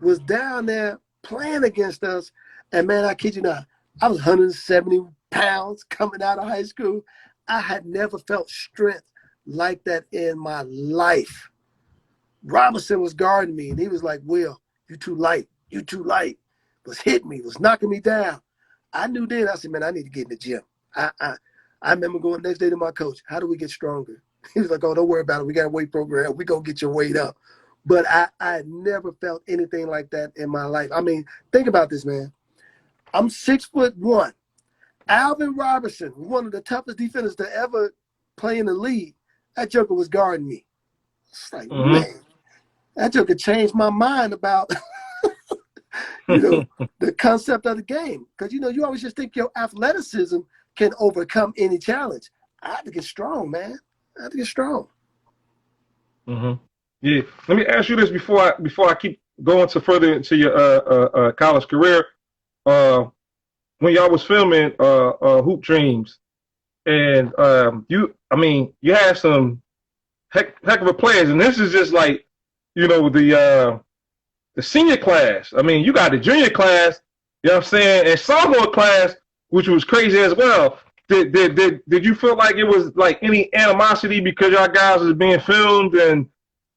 was down there playing against us. And man, I kid you not, I was 170 pounds coming out of high school. I had never felt strength like that in my life. Robinson was guarding me, and he was like, Will, you too light. You too light. Was hitting me, was knocking me down. I knew then, I said, man, I need to get in the gym. I remember going the next day to my coach, how do we get stronger? He was like, oh, don't worry about it. We got a weight program. We going to get your weight up. But I never felt anything like that in my life. I mean, think about this, man. I'm 6'1". Alvin Robertson, one of the toughest defenders to ever play in the league. That joker was guarding me. It's like, man, that joker changed my mind about, the concept of the game. Because, you always just think your athleticism can overcome any challenge. I have to get strong, man. I have to get strong. Yeah. Let me ask you this before I keep going further into your college career. When y'all was filming Hoop Dreams, and you had some heck of a players, and this is just like, the senior class. I mean, you got the junior class, you know what I'm saying, and sophomore class, which was crazy as well. Did you feel like it was like any animosity because y'all guys was being filmed and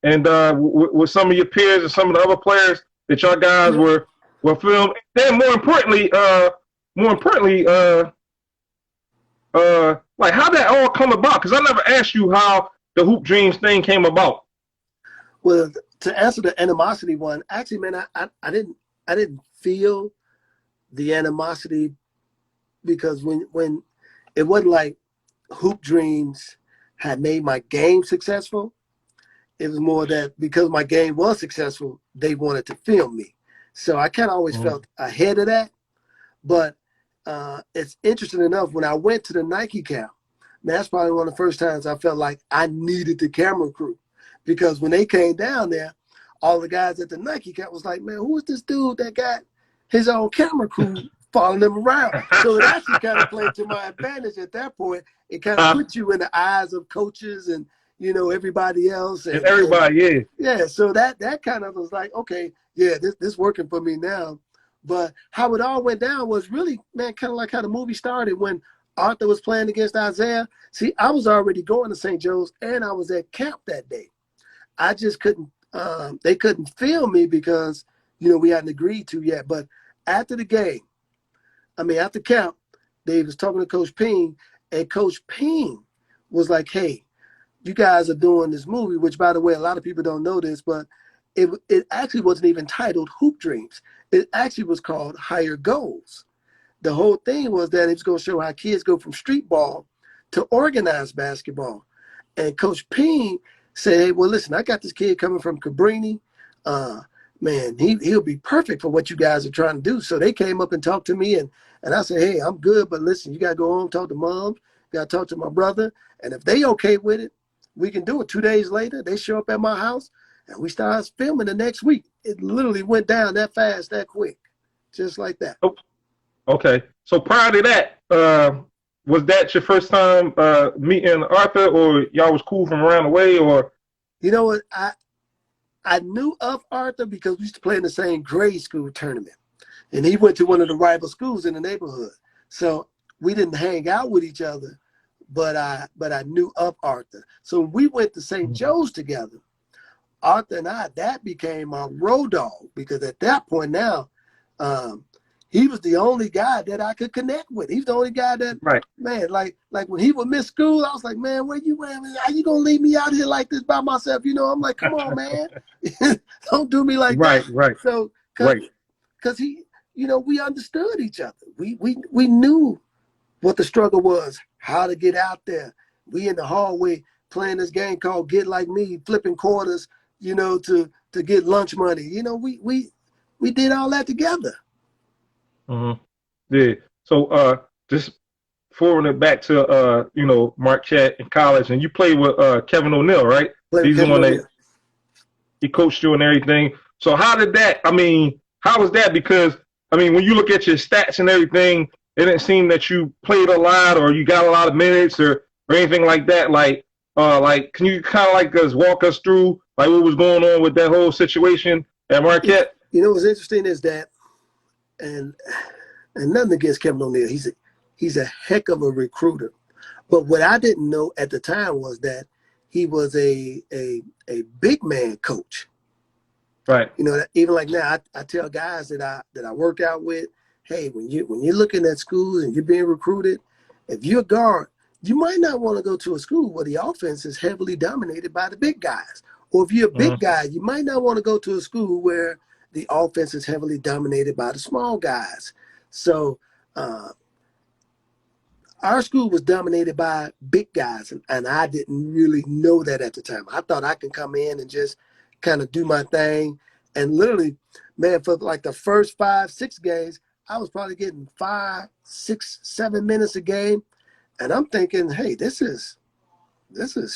with some of your peers and some of the other players that y'all guys were filmed? Then more importantly, like how that all come about? Because I never asked you how the Hoop Dreams thing came about. Well, to answer the animosity one, actually, man, I didn't feel the animosity because when it wasn't like Hoop Dreams had made my game successful. It was more that because my game was successful, they wanted to film me. So I kind of always felt ahead of that. But it's interesting enough, when I went to the Nike camp, man, that's probably one of the first times I felt like I needed the camera crew. Because when they came down there, all the guys at the Nike camp was like, man, who is this dude that got his own camera crew following them around? So it actually kind of played to my advantage at that point. It kind of put you in the eyes of coaches and, everybody else. And everybody, Yeah, so that kind of was like, okay, yeah, this working for me now. But how it all went down was really, man, kind of like how the movie started when Arthur was playing against Isaiah. See, I was already going to St. Joe's, and I was at camp that day. I just couldn't, they couldn't film me because, we hadn't agreed to yet. But after the game, after camp, they was talking to Coach Ping, and Coach Ping was like, hey, you guys are doing this movie, which, by the way, a lot of people don't know this, but it actually wasn't even titled Hoop Dreams. It actually was called Higher Goals. The whole thing was that it was going to show how kids go from street ball to organized basketball. And Coach Ping said, hey, well, listen, I got this kid coming from Cabrini. Man, he'll be perfect for what you guys are trying to do. So they came up and talked to me, and I said, hey, I'm good, but listen, you got to go home, talk to mom, got to talk to my brother, and if they okay with it, we can do it. 2 days later, they show up at my house, and we started filming the next week. It literally went down that fast, that quick, just like that. Okay. So prior to that, was that your first time meeting Arthur, or y'all was cool from around the way, or? You know what? I knew of Arthur because we used to play in the same grade school tournament, and he went to one of the rival schools in the neighborhood. So we didn't hang out with each other, but I knew of Arthur. So we went to St. Joe's together. Arthur and I, that became our road dog, because at that point now, he was the only guy that I could connect with. He's the only guy that, man, like when he would miss school, I was like, man, where you at? Are you going to leave me out here like this by myself? I'm like, come on, man. Don't do me like that. Right. So, because he, we understood each other. We knew what the struggle was, how to get out there. We in the hallway playing this game called Get Like Me, flipping quarters, to get lunch money. We did all that together. Yeah. So just forwarding it back to Marquette in college, and you played with Kevin O'Neal, right? He's the one that he coached you and everything. So how was that? Because when you look at your stats and everything, it didn't seem that you played a lot or you got a lot of minutes or anything like that. Can you kind of just walk us through what was going on with that whole situation at Marquette? what's interesting is that, and nothing against Kevin O'Neal. He's a heck of a recruiter. But what I didn't know at the time was that he was a big man coach. Right. Even like now, I tell guys that I work out with, hey, when you're looking at schools and you're being recruited, if you're a guard, you might not want to go to a school where the offense is heavily dominated by the big guys. Or if you're a big guy, you might not want to go to a school where the offense is heavily dominated by the small guys. So our school was dominated by big guys, and I didn't really know that at the time. I thought I could come in and just kind of do my thing. And literally, man, for like the first 5-6 games, I was probably getting 5, 6, 7 minutes a game. And I'm thinking, hey, this is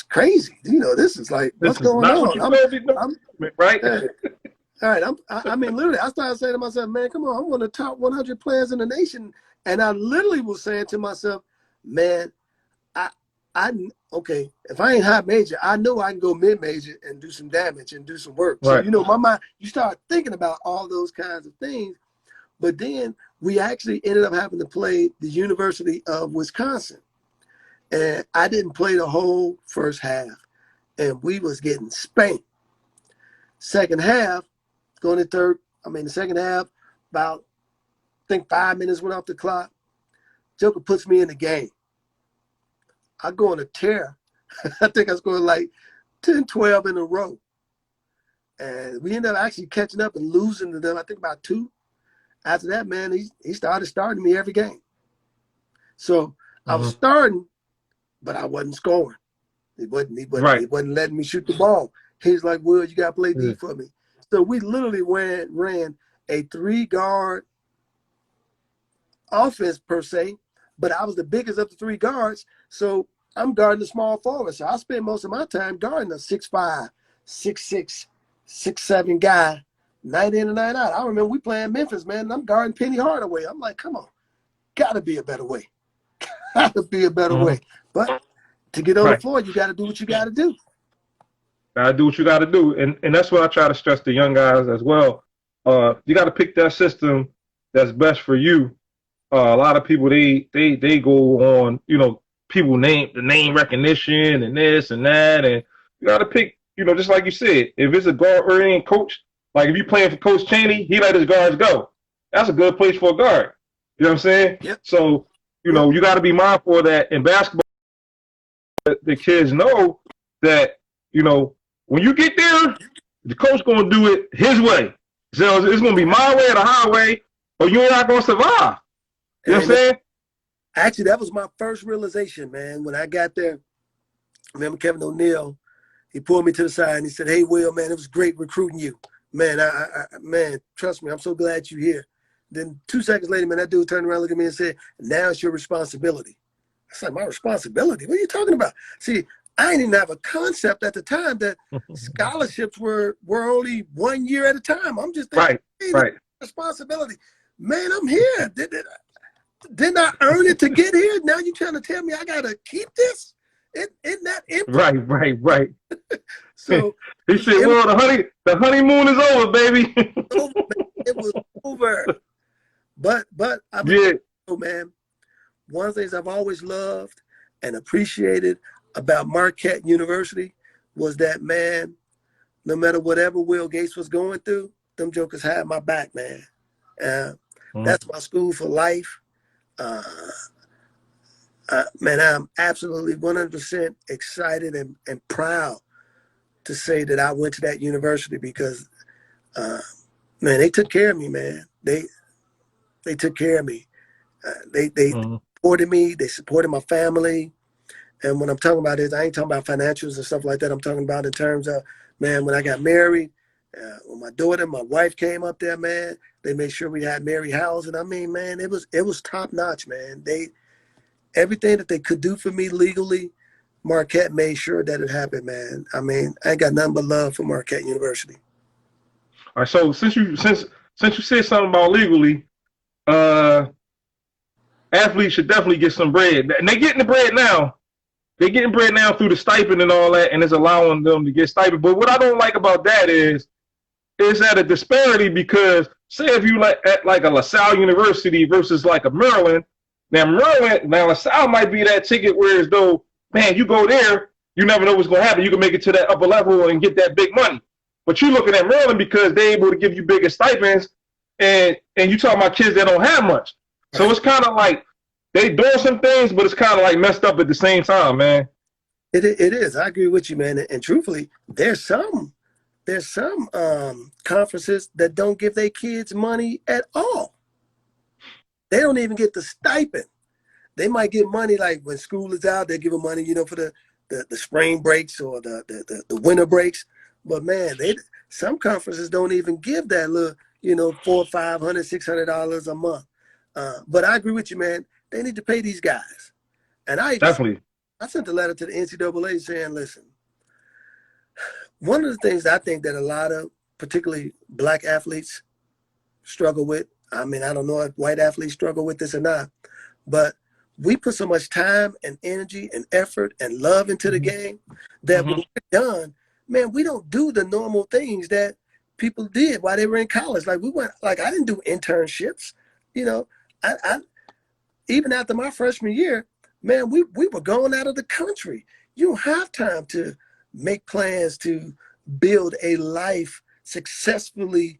crazy. This is like, what's going on? Right? All right. I mean, literally, I started saying to myself, man, come on, I'm one of the top 100 players in the nation. And I literally was saying to myself, man, okay, if I ain't high major, I know I can go mid-major and do some damage and do some work. Right. So, my mind, you start thinking about all those kinds of things. But then we actually ended up having to play the University of Wisconsin. And I didn't play the whole first half. And we was getting spanked. Second half, the second half, about, I think 5 minutes went off the clock. Joker puts me in the game. I go on a tear. I think I scored like 10, 12 in a row. And we ended up actually catching up and losing to them, I think about 2. After that, man, he started starting me every game. So I was starting, but I wasn't scoring. He wasn't letting me shoot the ball. He's like, Will, you got to play D for me. So we literally ran a 3-guard offense per se, but I was the biggest of the 3 guards. So I'm guarding the small forward. So I spend most of my time guarding a 6'5", 6'6", 6'7" guy, night in and night out. I remember we playing Memphis, man, and I'm guarding Penny Hardaway. I'm like, come on, gotta be a better way. Gotta be a better way. But to get on the floor, you gotta do what you gotta do. Gotta do what you gotta do. And that's what I try to stress to young guys as well. You gotta pick that system that's best for you. A lot of people they go on, people the name recognition and this and that, and you gotta pick, just like you said, if it's a guard-oriented coach, like if you're playing for Coach Chaney, he let his guards go. That's a good place for a guard. You know what I'm saying? Yep. So, you got to be mindful of that. In basketball, the kids know that, when you get there, the coach going to do it his way. So it's going to be my way or the highway, or you're not going to survive. You know what I'm saying? Actually, that was my first realization, man. When I got there, I remember Kevin O'Neal, he pulled me to the side and he said, hey, Will, man, it was great recruiting you. Man, man, trust me, I'm so glad you're here. Then 2 seconds later, man, that dude turned around, looked at me and said, now it's your responsibility. I said, my responsibility? What are you talking about? See, I didn't even have a concept at the time that scholarships were only 1 year at a time. I'm just thinking, hey, responsibility. Man, I'm here. Didn't I earn it to get here? Now you're trying to tell me I got to keep this? Isn't that empty? Right. So he said, well, the honeymoon is over, baby. It was over. But man, one of the things I've always loved and appreciated about Marquette University was that, man, no matter whatever Will Gates was going through, them jokers had my back, man. That's my school for life. Man, I'm absolutely 100% excited and proud to say that I went to that university because, man, they took care of me, man. They took care of me. They supported me. They supported my family. And when I'm talking about this, I ain't talking about financials and stuff like that. I'm talking about in terms of, man, when I got married, when my wife came up there, man, they made sure we had Mary House. And I mean, man, it was top notch, man. Everything that they could do for me legally, Marquette made sure that it happened, man. I mean, I ain't got nothing but love for Marquette University. All right, so since you said something about legally, athletes should definitely get some bread. And they're getting the bread now. They're getting bread now through the stipend and all that, and it's allowing them to get stipend. But what I don't like about that is it's at a disparity because say if you like at like a LaSalle University versus like a Maryland, now LaSalle might be that ticket whereas though, man, you go there, you never know what's gonna happen. You can make it to that upper level and get that big money. But you're looking at Maryland because they're able to give you bigger stipends and you talking about kids that don't have much. So it's kind of like they doing some things, but it's kind of like messed up at the same time, man. It is. I agree with you, man. And truthfully, there's some conferences that don't give their kids money at all. They don't even get the stipend. They might get money like when school is out, they give them money, for the spring breaks or the winter breaks. But man, some conferences don't even give that little, $400, $500, $600 a month. But I agree with you, man. They need to pay these guys. And I sent a letter to the NCAA saying, listen, one of the things I think that a lot of particularly black athletes struggle with, I mean, I don't know if white athletes struggle with this or not, but we put so much time and energy and effort and love into the game that when we're done, man, we don't do the normal things that people did while they were in college. Like I didn't do internships, I even after my freshman year, man, we were going out of the country. You don't have time to make plans to build a life successfully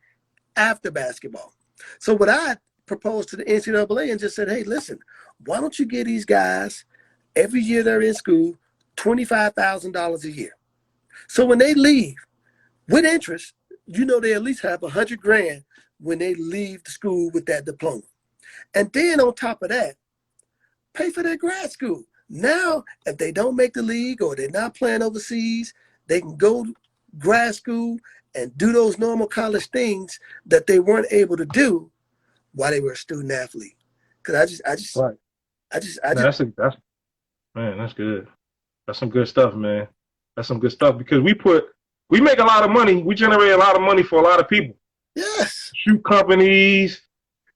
after basketball. So what I proposed to the NCAA and just said, hey, listen, why don't you give these guys every year they're in school $25,000 a year? So when they leave with interest, they at least have $100,000 when they leave the school with that diploma. And then on top of that, pay for their grad school. Now, if they don't make the league or they're not playing overseas, they can go to grad school and do those normal college things that they weren't able to do while they were a student athlete. Because that's good. That's some good stuff, man. That's some good stuff because we make a lot of money. We generate a lot of money for a lot of people. Yes. Shoe companies,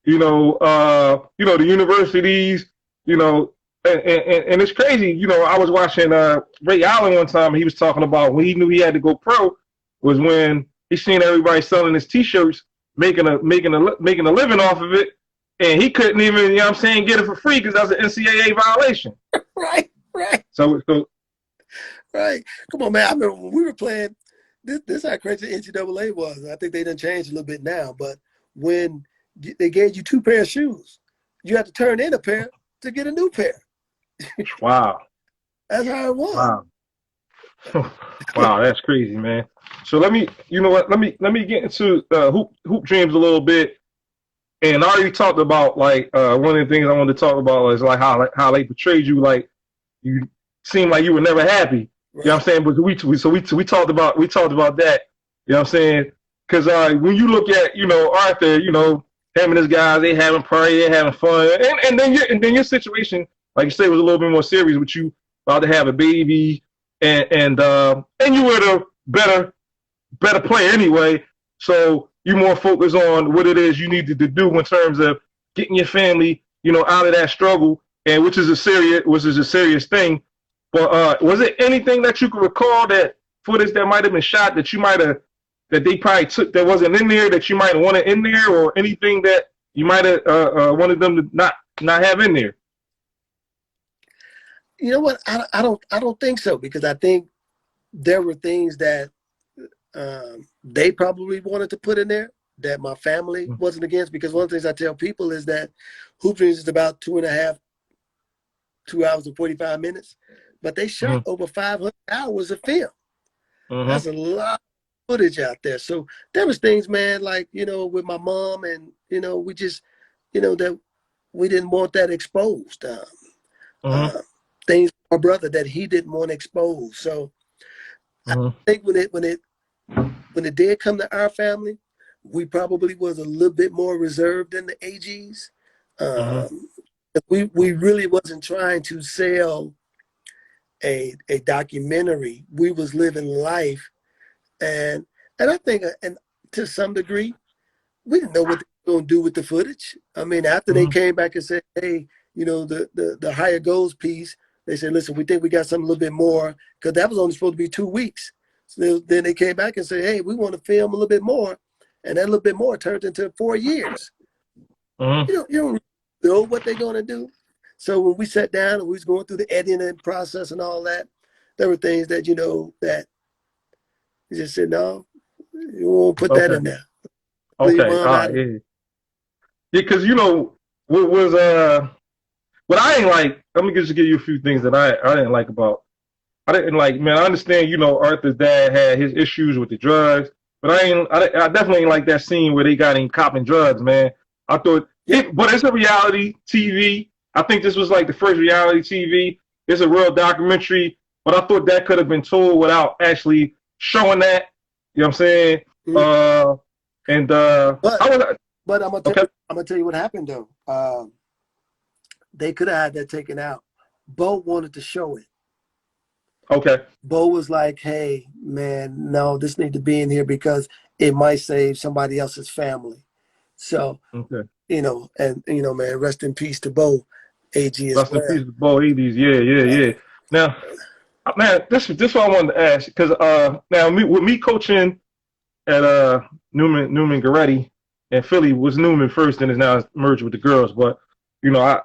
the universities, and it's crazy. I was watching Ray Allen one time. And he was talking about when he knew he had to go pro was when he seen everybody selling his T-shirts, making a living off of it, and he couldn't even, get it for free because that was an NCAA violation. Right. So right. Come on, man. I remember when we were playing. This is how crazy the NCAA was. I think they done changed a little bit now, but when they gave you 2 pairs of shoes, you had to turn in a pair to get a new pair. Wow. That's how it was. Wow. Wow, that's crazy, man. So let me get into hoop dreams a little bit. And I already talked about like one of the things I wanted to talk about is like how they portrayed you, like you seemed like you were never happy. Right. You know what I'm saying? But we talked about that. You know what I'm saying? Because when you look at Arthur, him and his guys, they having party, they having fun, and then your situation, like you say, was a little bit more serious with you about to have a baby, and you were the better player anyway. So you more focused on what it is you needed to do in terms of getting your family, out of that struggle, and which is a serious thing. But was it anything that you could recall that footage that might have been shot that they probably took that wasn't in there that you might have wanted in there, or anything that you might have wanted them to not have in there? You know what? I don't think so, because I think there were things that they probably wanted to put in there that my family wasn't against. Because one of the things I tell people is that Hoop Dreams is about 2 hours and 45 minutes, but they shot over 500 hours of film. That's a lot of footage out there. So there was things, man, like, with my mom and, we just, that we didn't want that exposed. Things with my brother that he didn't want exposed. So I think when it did come to our family, we probably was a little bit more reserved than the AGs. We really wasn't trying to sell a documentary. We was living life, and I think, and to some degree, we didn't know what they were gonna do with the footage. I mean, after they came back and said, "Hey, the higher goals piece," they said, "Listen, we think we got something a little bit more," because that was only supposed to be 2 weeks. So then they came back and said, "Hey, we want to film a little bit more." and that little bit more turned into 4 years. Mm-hmm. You don't know what they're going to do. So when we sat down and we was going through the editing process and all that, there were things that, that you just said, no, you won't put that in there. Okay. Yeah. Because, what was, what I ain't like, let me just give you a few things that I didn't like about. I didn't like, man, I understand, Arthur's dad had his issues with the drugs, but I definitely ain't like that scene where they got him copping drugs, man. I thought, but it's a reality TV. I think this was like the first reality TV. It's a real documentary, but I thought that could have been told without actually showing that. You know what I'm saying? Mm-hmm. But I'm gonna tell you what happened though. They could have had that taken out. Bo wanted to show it. Okay. Bo was like, "Hey, man, no, this need to be in here because it might save somebody else's family." So, man, rest in peace to Bo, AG as well. Rest in peace to Bo, ADs. Yeah. Now, man, this is what I wanted to ask because now with me coaching at Newman Goretti and Philly was Newman first and is now merged with the girls, but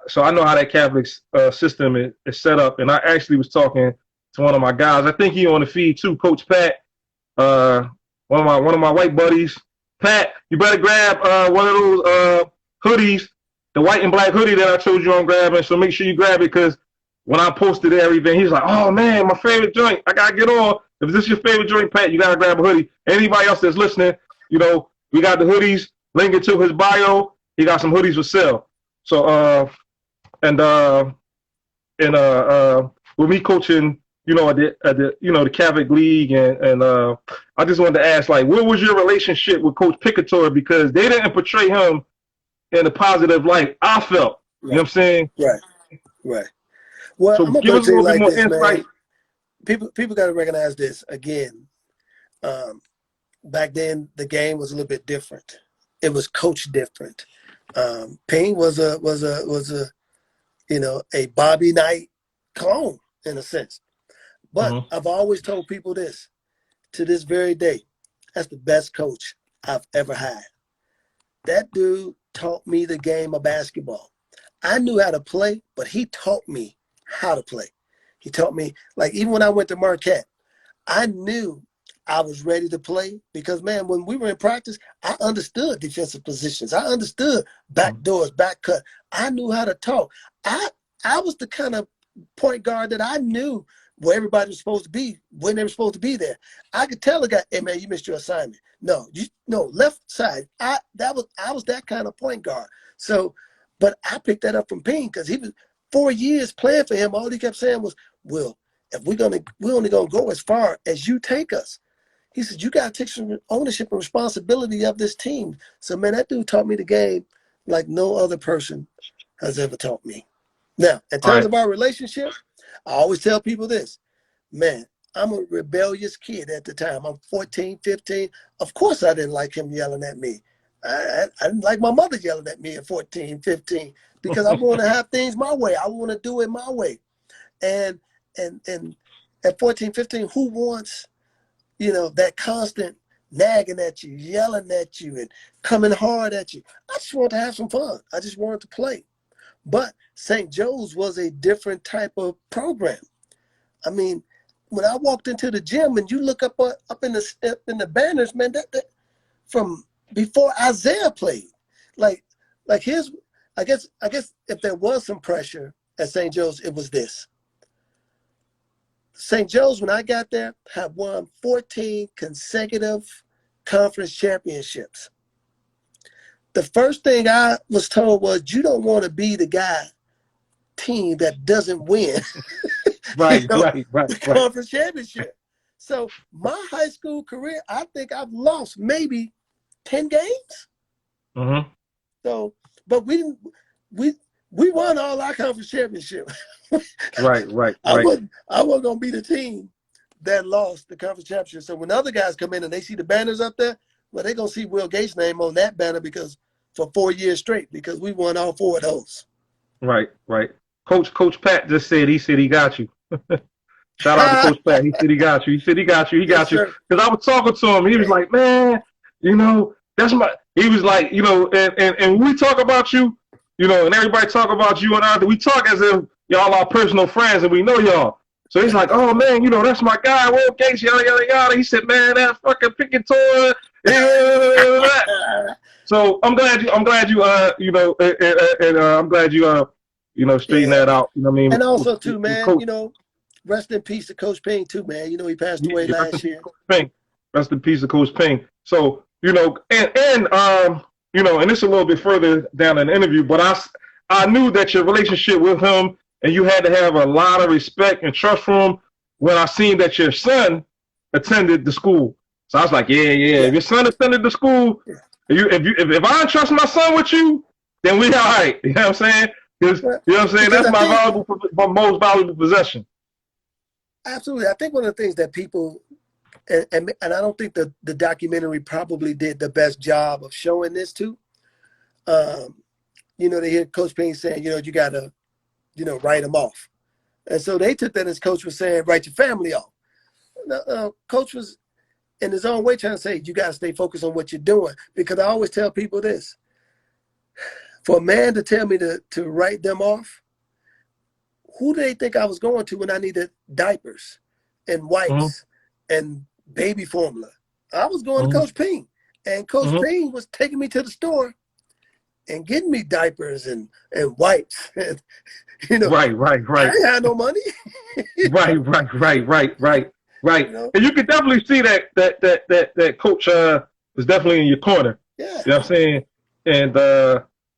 so I know how that Catholic system is set up, and I actually was talking to one of my guys. I think he on the feed too, Coach Pat. One of my white buddies. Pat, you better grab one of those hoodies, the white and black hoodie that I told you I'm grabbing. So make sure you grab it because when I posted everything, he's like, "Oh man, my favorite joint. I gotta get on. If this is your favorite joint, Pat, you gotta grab a hoodie." Anybody else that's listening, we got the hoodies. Link it to his bio. He got some hoodies for sale. So with me coaching, at the Catholic League, and I just wanted to ask, like, what was your relationship with Coach Picator? Because they didn't portray him in a positive light. I felt, right. You know what I'm saying? Right. Well, so I'm gonna give us a little bit more insight. People got to recognize this again. Back then, the game was a little bit different. It was coached different. Ping was a Bobby Knight clone in a sense. But I've always told people this, to this very day, that's the best coach I've ever had. That dude taught me the game of basketball. I knew how to play, but he taught me how to play. He taught me, like, even when I went to Marquette, I knew I was ready to play because, man, when we were in practice, I understood defensive positions. I understood back doors, back cut. I knew how to talk. I was the kind of point guard that I knew where everybody was supposed to be, when they were supposed to be there. I could tell a guy, "Hey man, you missed your assignment." No, left side. I was that kind of point guard. So, but I picked that up from Ping because he was 4 years playing for him. All he kept saying was, "Will, if we're only gonna go as far as you take us." He said, "You gotta take some ownership and responsibility of this team." So man, that dude taught me the game like no other person has ever taught me. Now, in terms of our relationship, I always tell people this, man, I'm a rebellious kid at the time. I'm 14, 15. Of course I didn't like him yelling at me. I didn't like my mother yelling at me at 14, 15 because I want to have things my way. I want to do it my way. And at 14, 15, who wants, that constant nagging at you, yelling at you, and coming hard at you? I just want to have some fun. I just wanted to play. But St. Joe's was a different type of program. I mean, when I walked into the gym and you look up in the banners, man, that from before Isaiah played, like his, I guess if there was some pressure at St. Joe's, it was this. St. Joe's, when I got there, had won 14 consecutive conference championships. The first thing I was told was, you don't want to be the team that doesn't win. Right. Conference championship. So my high school career, I think I've lost maybe 10 games. Mm-hmm. So, but we won all our conference championship. Right. I wasn't gonna be the team that lost the conference championship. So when other guys come in and they see the banners up there, well, they're gonna see Will Gates' name on that banner because for 4 years straight, because we won all 4 of those. Right. Coach Pat just said he got you. Shout out to Coach Pat. He said he got you. He got you. Because I was talking to him. He was like, man, they that's my. He was like, you know, and when we talk about you, you know, and everybody talk about you and I, we talk as if y'all are personal friends and we know y'all. So he's like, oh man, you know, that's my guy, Will Gates, yada yada yada. He said, man, that fucking picking toy. So I'm glad you, you know, and I'm glad you, you know, straighten that out. You know what I mean? And also too, man, you know, rest in peace to Coach Payne too, man. You know, he passed away last year. Rest in peace to Coach Payne. So, you know, and you know, and this is a little bit further down in the interview, but I knew that your relationship with him, and you had to have a lot of respect and trust for him when I seen that your son attended the school. So I was like, yeah. If your son attended the school, if I don't trust my son with you, then we all right. You know what I'm saying? Because, you know what I'm saying? That's my most valuable possession. Absolutely. I think one of the things that people, and I don't think the documentary probably did the best job of showing this too. You know, they hear Coach Payne saying, you know, you got to, you know, write them off. And so they took that as Coach was saying, write your family off. Coach was in his own way trying to say, you got to stay focused on what you're doing. Because I always tell people this, for a man to tell me to write them off, who do they think I was going to when I needed diapers and wipes and baby formula? I was going to Coach Payne. And Coach Payne was taking me to the store and getting me diapers and wipes. And, you know, right. I ain't had no money. Right. You know? And you could definitely see that Coach was definitely in your corner. Yeah. You know what I'm saying? And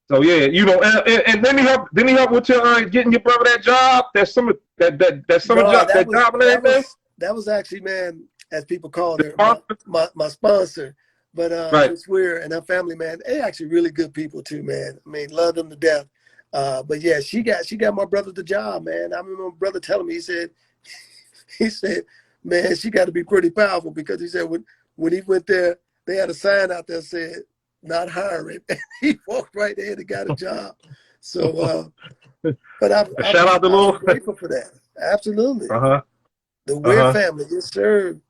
so yeah, you know, and then he helped with your getting your brother that job, that summer job and everything. That was actually, man, as people call it, my sponsor. But it's weird, and her family, man, they actually really good people too, man. I mean, love them to death. But yeah, she got my brother the job, man. I remember my brother telling me, he said, man, she got to be pretty powerful, because he said when he went there, they had a sign out there said, not hiring. And he walked right there and got a job. So, but I'm grateful for that. Absolutely. The Weir family, yes, sir.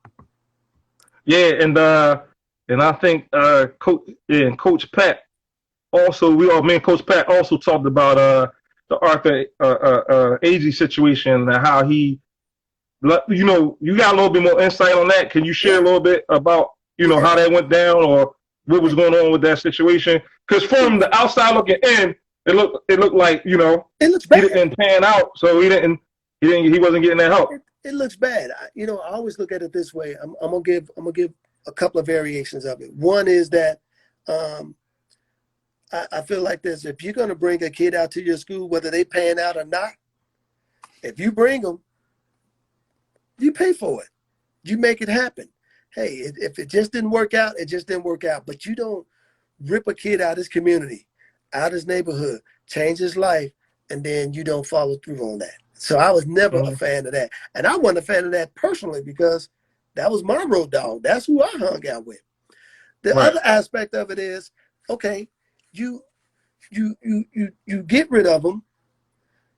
Yeah, and I think Coach Pat also, me and Coach Pat also talked about the Arthur Agee situation and how he, you know, you got a little bit more insight on that. Can you share a little bit about, you know, how that went down or what was going on with that situation? Because from the outside looking in, it looked like, you know, it looks bad. He didn't pan out, so he wasn't getting that help. It looks bad. You know, I always look at it this way. I'm gonna give a couple of variations of it. One is that I feel like this: if you're gonna bring a kid out to your school, whether they pan out or not, if you bring them, you pay for it. You make it happen. Hey, if it just didn't work out, it just didn't work out. But you don't rip a kid out of his community, out of his neighborhood, change his life, and then you don't follow through on that. So I was never a fan of that. And I wasn't a fan of that personally, because that was my road dog. That's who I hung out with. The other aspect of it is, okay, you get rid of them,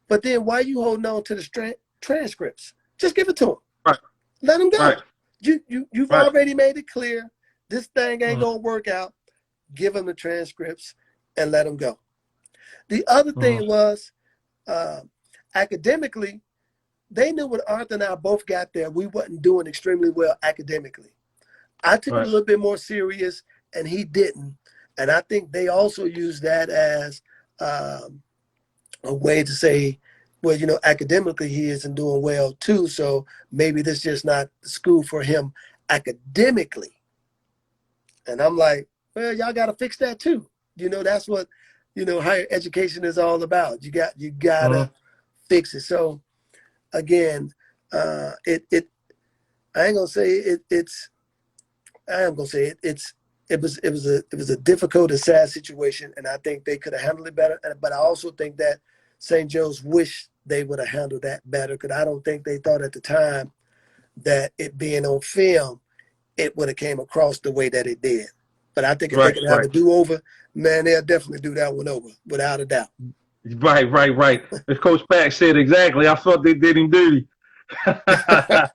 but then why are you holding on to the transcripts? Just give it to them. Right. Let them go. Right. You've already made it clear this thing ain't gonna work out. Give them the transcripts and let them go. The other thing was, academically, they knew when Arthur and I both got there, we wasn't doing extremely well academically. I took it a little bit more serious, and he didn't. And I think they also used that as a way to say, well, you know, academically he isn't doing well too, so maybe this is just not the school for him academically. And I'm like, well, y'all got to fix that too. You know, that's what, you know, higher education is all about. You gotta fix it. So again, I ain't gonna say it's I am gonna say it was a difficult and sad situation, and I think they could have handled it better. But I also think that St. Joe's wish they would have handled that better, because I don't think they thought at the time that it being on film, it would have came across the way that it did. But I think if they could have a do-over, man, they'll definitely do that one over, without a doubt. Right. As Coach Pat said, exactly. I thought they did him dirty. Pat.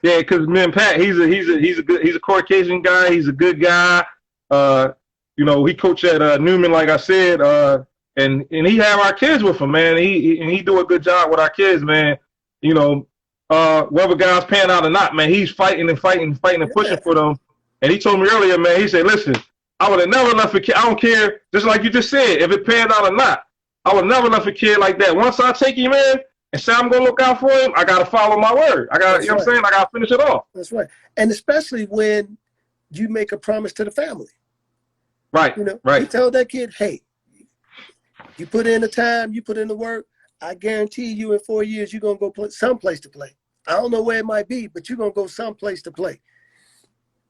Yeah, because me and Pat, he's a Caucasian guy. He's a good guy. You know, he coached at Newman, like I said, and he have our kids with him, man. He do a good job with our kids, man. You know, whether guys pan out or not, man, he's fighting and fighting and fighting and pushing for them. And he told me earlier, man, he said, listen, I would have never left a kid. I don't care, just like you just said, if it panned out or not. I would never left a kid like that. Once I take him in and say I'm gonna look out for him, I gotta follow my word. I gotta, you know what I'm saying? I gotta finish it off. That's right. And especially when you make a promise to the family. Right. You know, right. you tell that kid, hey, you put in the time, you put in the work, I guarantee you in 4 years you're gonna go someplace to play. I don't know where it might be, but you're gonna go someplace to play.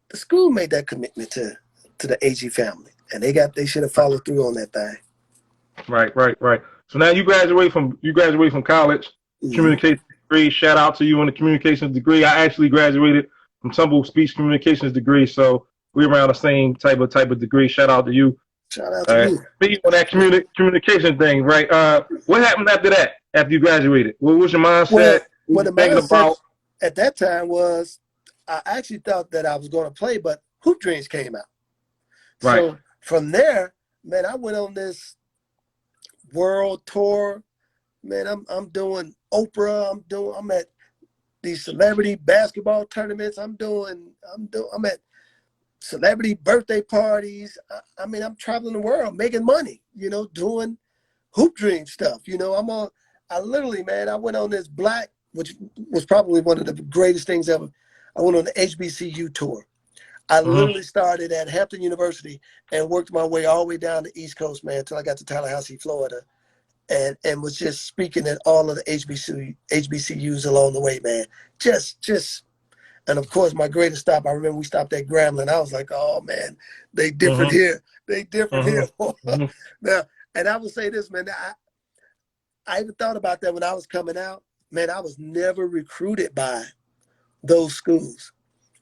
The school made that commitment to the AG family, and they should have followed through on that thing. Right. So now you graduate from college, communication degree. Shout out to you on the communications degree. I actually graduated from Tumble Speech Communications degree, so we're around the same type of degree. Shout out to you. Shout out to you. Speaking on that communication thing, right? What happened after that? After you graduated, what was your mindset? Well, the mindset at that time was I actually thought that I was going to play, but Hoop Dreams came out. Right. So from there, man, I went on this world tour. Man, I'm doing Oprah. I'm at these celebrity basketball tournaments. I'm at celebrity birthday parties. I mean, I'm traveling the world, making money, you know, doing Hoop Dream stuff. You know, I literally, man, I went on this which was probably one of the greatest things ever. I went on the HBCU tour. I literally started at Hampton University and worked my way all the way down the East Coast, man, until I got to Tallahassee, Florida, and was just speaking at all of the HBCUs along the way, man. And of course, my greatest stop, I remember we stopped at Grambling. I was like, oh man, they different here. They different here. Now, and I would say this, man, I even thought about that when I was coming out. Man, I was never recruited by those schools.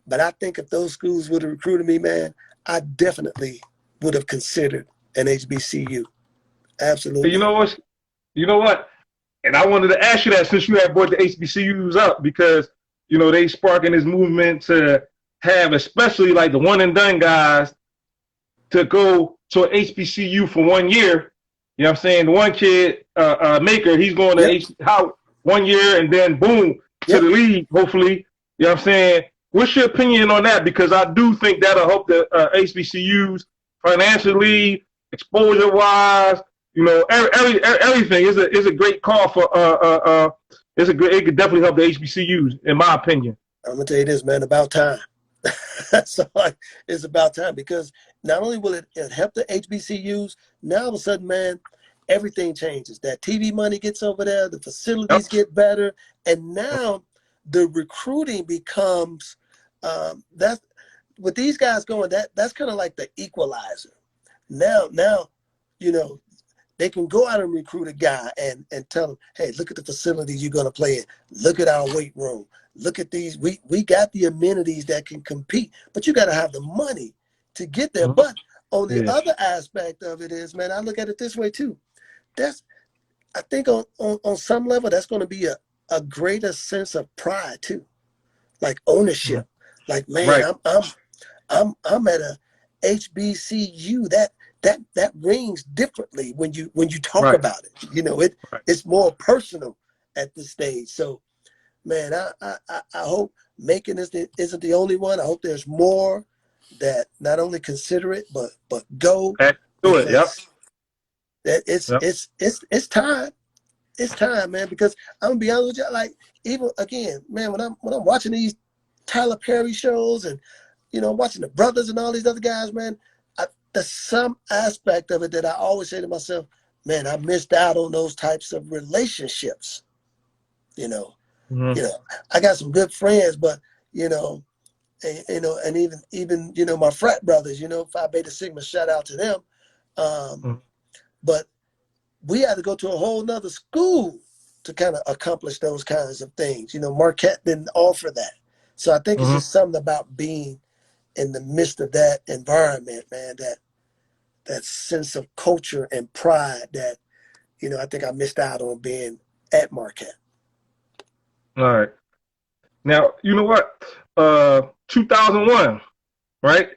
But I think if those schools would have recruited me, man, I definitely would have considered an HBCU. Absolutely. You know what? And I wanted to ask you that since you had brought the HBCUs up, because, you know, they sparking this movement to have, especially like the one and done guys, to go to an HBCU for 1 year. You know what I'm saying? The one kid, Maker, he's going to Howard 1 year and then boom, to the league, hopefully. You know what I'm saying? What's your opinion on that? Because I do think that'll help the HBCUs financially, exposure-wise. You know, everything is a great call for. It could definitely help the HBCUs, in my opinion. I'm gonna tell you this, man. About time. So it's about time, because not only will it help the HBCUs, now all of a sudden, man, everything changes. That TV money gets over there, the facilities get better, and now the recruiting becomes that's with these guys going. That's kind of like the equalizer. Now, you know, they can go out and recruit a guy and tell him, hey, look at the facilities you're going to play in. Look at our weight room. Look at these. We got the amenities that can compete, but you got to have the money to get there. But on the other aspect of it is, man, I look at it this way too. I think on some level, that's going to be a greater sense of pride too, like ownership. Like, man, I'm at a HBCU. That rings differently when you talk about it. You know, it's more personal at this stage. So, man, I hope Macon isn't the only one. I hope there's more that not only consider it but go. Do it. Yep. It's time. It's time, man. Because I'm gonna be honest with you. Like, even again, man, when I'm watching these Tyler Perry shows and, you know, watching the brothers and all these other guys, man, there's some aspect of it that I always say to myself, man, I missed out on those types of relationships. You know, I got some good friends, but and even my frat brothers, Phi Beta Sigma, shout out to them. But we had to go to a whole nother school to kind of accomplish those kinds of things. Marquette didn't offer that. So I think it's just something about being in the midst of that environment, man, that sense of culture and pride that, I think I missed out on being at Marquette. All right. Now, you know what? 2001, right?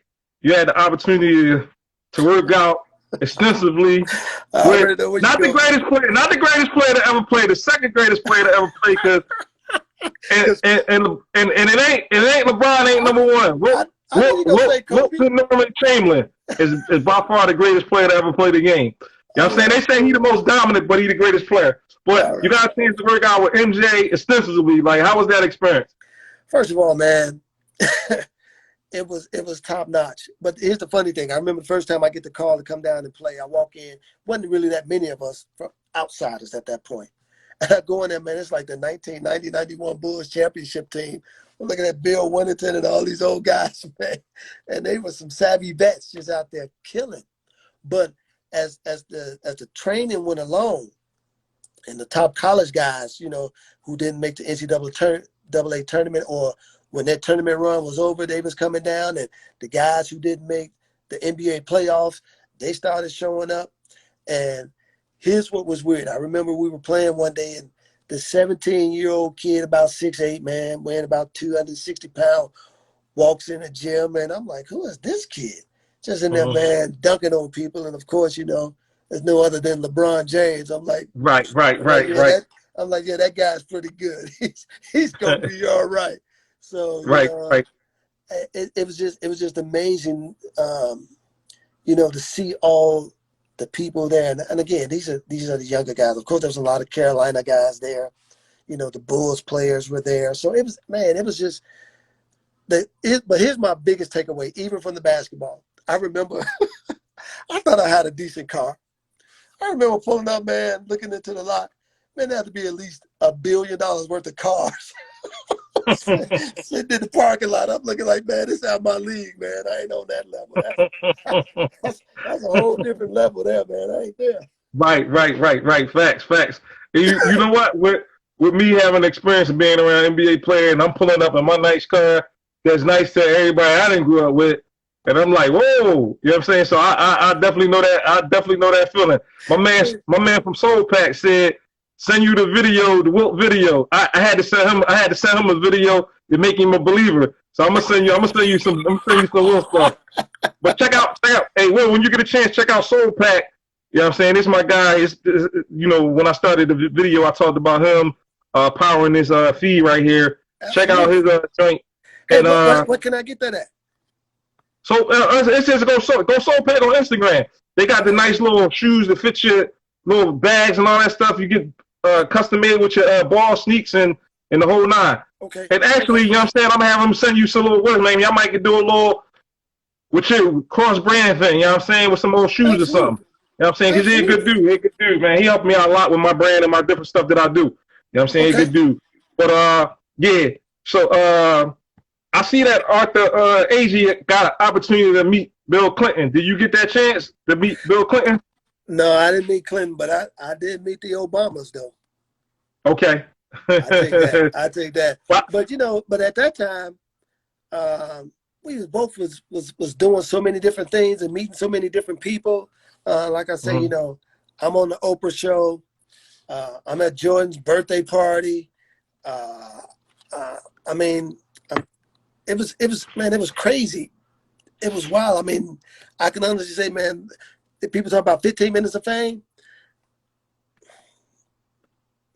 You had the opportunity to work out extensively I with already know where you not the going. greatest player, not the greatest player to ever play, the second greatest player to ever play. Because and it ain't LeBron ain't number one. I know you're gonna say Kobe. Wilson Norman Chamberlain is by far the greatest player to ever play the game. You know what I'm All saying? right. They say he's the most dominant, but he's the greatest player. All But you right. got a chance to work out with MJ extensively. Like, how was that experience? First of all, man, it was top notch. But here's the funny thing. I remember the first time I get the call to come down and play. I walk in. Wasn't really that many of us from outsiders at that point. And I go in there, man. It's like the 1990-91 Bulls championship team. I'm looking at Bill Winnington and all these old guys, man. And they were some savvy vets just out there killing. But as the training went along, and the top college guys, who didn't make the NCAA tournament, or when that tournament run was over, they was coming down, and the guys who didn't make the NBA playoffs, they started showing up. And here's what was weird. I remember we were playing one day, and the 17-year-old kid, about 6'8", man, weighing about 260 pounds, walks in the gym, and I'm like, who is this kid? Just in there, Mm-hmm. man, dunking on people. And of course, there's no other than LeBron James. I'm like, Right, right, I'm like, right, yeah, right, that guy's pretty good. He's gonna be all right. So right, right. it was just amazing, to see all the people there. And again, these are the younger guys. Of course, there was a lot of Carolina guys there. The Bulls players were there. So it was just but here's my biggest takeaway, even from the basketball. I remember I thought I had a decent car. I remember pulling up, man, looking into the lot. Man, there had to be at least $1 billion worth of cars sitting in the parking lot. I'm looking like, man, this is out my league, man. I ain't on that level. That's a whole different level there, man. I ain't there. Right, right, right, right. Facts, facts. You know what? With me having experience of being around NBA player, and I'm pulling up in my nice car that's nice to everybody I didn't grow up with, and I'm like, whoa, you know what I'm saying? So I definitely know that. I definitely know that feeling. My man from Soul Pack said, send you the video, the Wilt video. I had to send him. I had to send him a video to make him a believer. So I'm gonna send you. I'm gonna send you some Wilt stuff. But check out. Hey, Will, when you get a chance, check out Soul Pack. You know what I'm saying? This is my guy. When I started the video, I talked about him powering this feed right here. Check out his joint. Hey, And what can I get that at? so it says go Soul Pack on Instagram. They got the nice little shoes that fit your little bags and all that stuff. You get custom made with your ball sneaks and the whole nine. Okay. And actually, you know what I'm saying? I'm gonna have them send you some little work, man. Y'all might could do a little with your cross brand thing. You know what I'm saying? With some old shoes or something. You know what I'm saying? Because he's a good dude. He's a good dude, man. He helped me out a lot with my brand and my different stuff that I do. You know what I'm saying? He's a good dude. But yeah. So I see that Arthur Agee got an opportunity to meet Bill Clinton. Did you get that chance to meet Bill Clinton? No, I didn't meet Clinton, but I did meet the Obamas though. Okay. I take that. Well, But at that time, we both was doing so many different things and meeting so many different people. Like I say, I'm on the Oprah show. I'm at Jordan's birthday party. I mean, it was crazy. It was wild. I mean, I can honestly say, man, if people talk about 15 minutes of fame,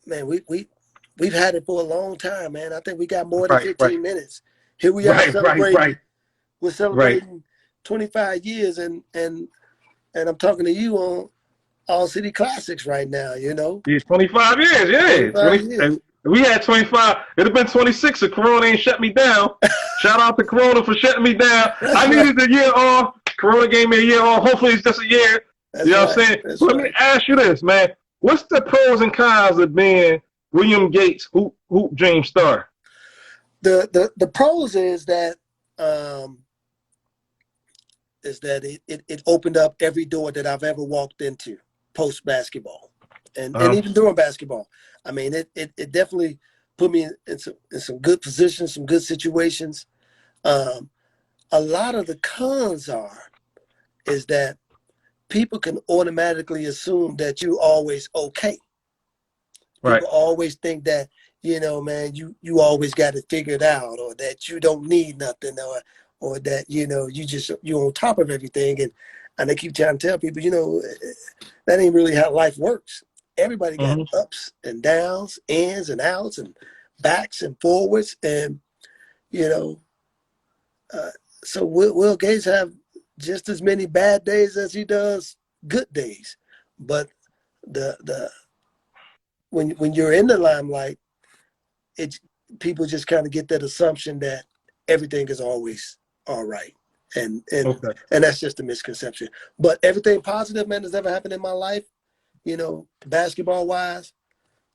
man, we've had it for a long time, man. I think we got more than 15 minutes. Here we are celebrating. Right. We're celebrating 25 years, and I'm talking to you on All City Classics right now. Yeah, 25 years. Yeah, 25 years. We had 25. It'd have been 26 if Corona ain't shut me down. Shout out to Corona for shutting me down. I needed a year off. Corona gave me a year off. Hopefully it's just a year. You know what I'm saying? Let me ask you this, man. What's the pros and cons of being William Gates, Hoop Dream star? The pros is that it opened up every door that I've ever walked into post basketball, and even during basketball. I mean, it definitely put me in some good positions, some good situations. A lot of the cons is that people can automatically assume that you're always okay. Right. People always think that you know, man, you always got it figured out, or that you don't need nothing, or that, you know, you're on top of everything. And I keep trying to tell people, you know, that ain't really how life works. Everybody got Hmm. ups and downs, ins and outs, and backs and forwards, and you know, uh, so Will Gates have just as many bad days as he does good days, but the when you're in the limelight, it people just kind of get that assumption that everything is always all right, and and Okay. and that's just a misconception. But everything positive, man, that's ever happened in my life, you know, basketball wise,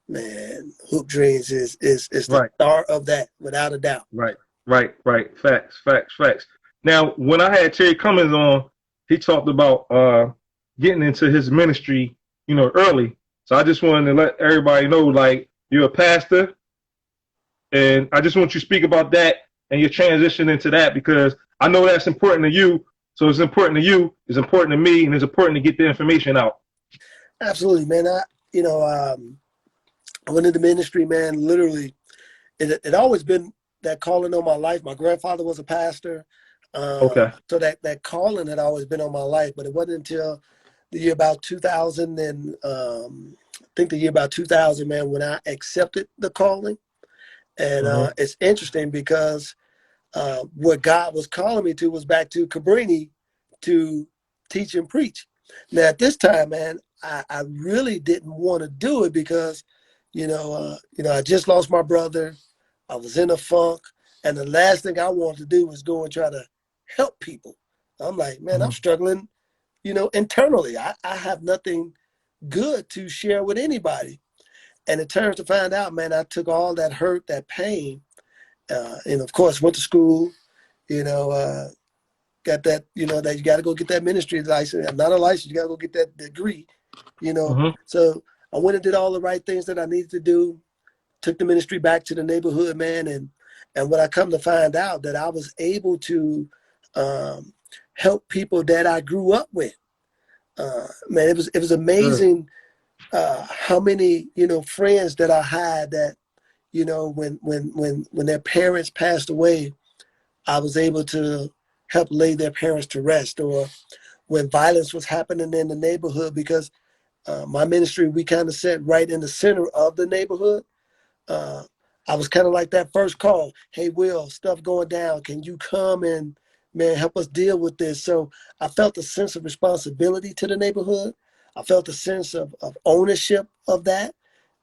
man, Hoop Dreams is the Right. start of that, without a doubt. Right. Right. Right. Facts. Facts. Facts. Now, when I had Terry Cummings on, he talked about getting into his ministry, you know, early. So I just wanted to let everybody know, like, you're a pastor, and I just want you to speak about that and your transition into that, because I know that's important to you. So it's important to you, it's important to me, and it's important to get the information out. Absolutely, man. I went into ministry, man. Literally, it always been that calling on my life. My grandfather was a pastor, Okay. so that calling had always been on my life. But it wasn't until the year about 2000, and I think the year about 2000, man, when I accepted the calling. And Mm-hmm. it's interesting because what God was calling me to was back to Cabrini to teach and preach. Now at this time, man, I really didn't want to do it because, I just lost my brother. I was in a funk, and the last thing I wanted to do was go and try to help people. I'm like, man, I'm Mm-hmm. struggling, internally. I have nothing good to share with anybody. And it turns to find out, man, I took all that hurt, that pain, and of course went to school, you know, got that, that you got to go get that ministry license. I'm not a license, you got to go get that degree, you know. Mm-hmm. So I went and did all the right things that I needed to do, took the ministry back to the neighborhood, man. And what I come to find out, that I was able to um, help people that I grew up with. Man, it was Good. amazing how many, friends that I had that, when their parents passed away, I was able to help lay their parents to rest, or when violence was happening in the neighborhood, because my ministry, we kind of sat right in the center of the neighborhood. Uh, I was kind of like that first call. Hey, Will, stuff going down. Can you come and, man, help us deal with this? So I felt a sense of responsibility to the neighborhood. I felt a sense of ownership of that.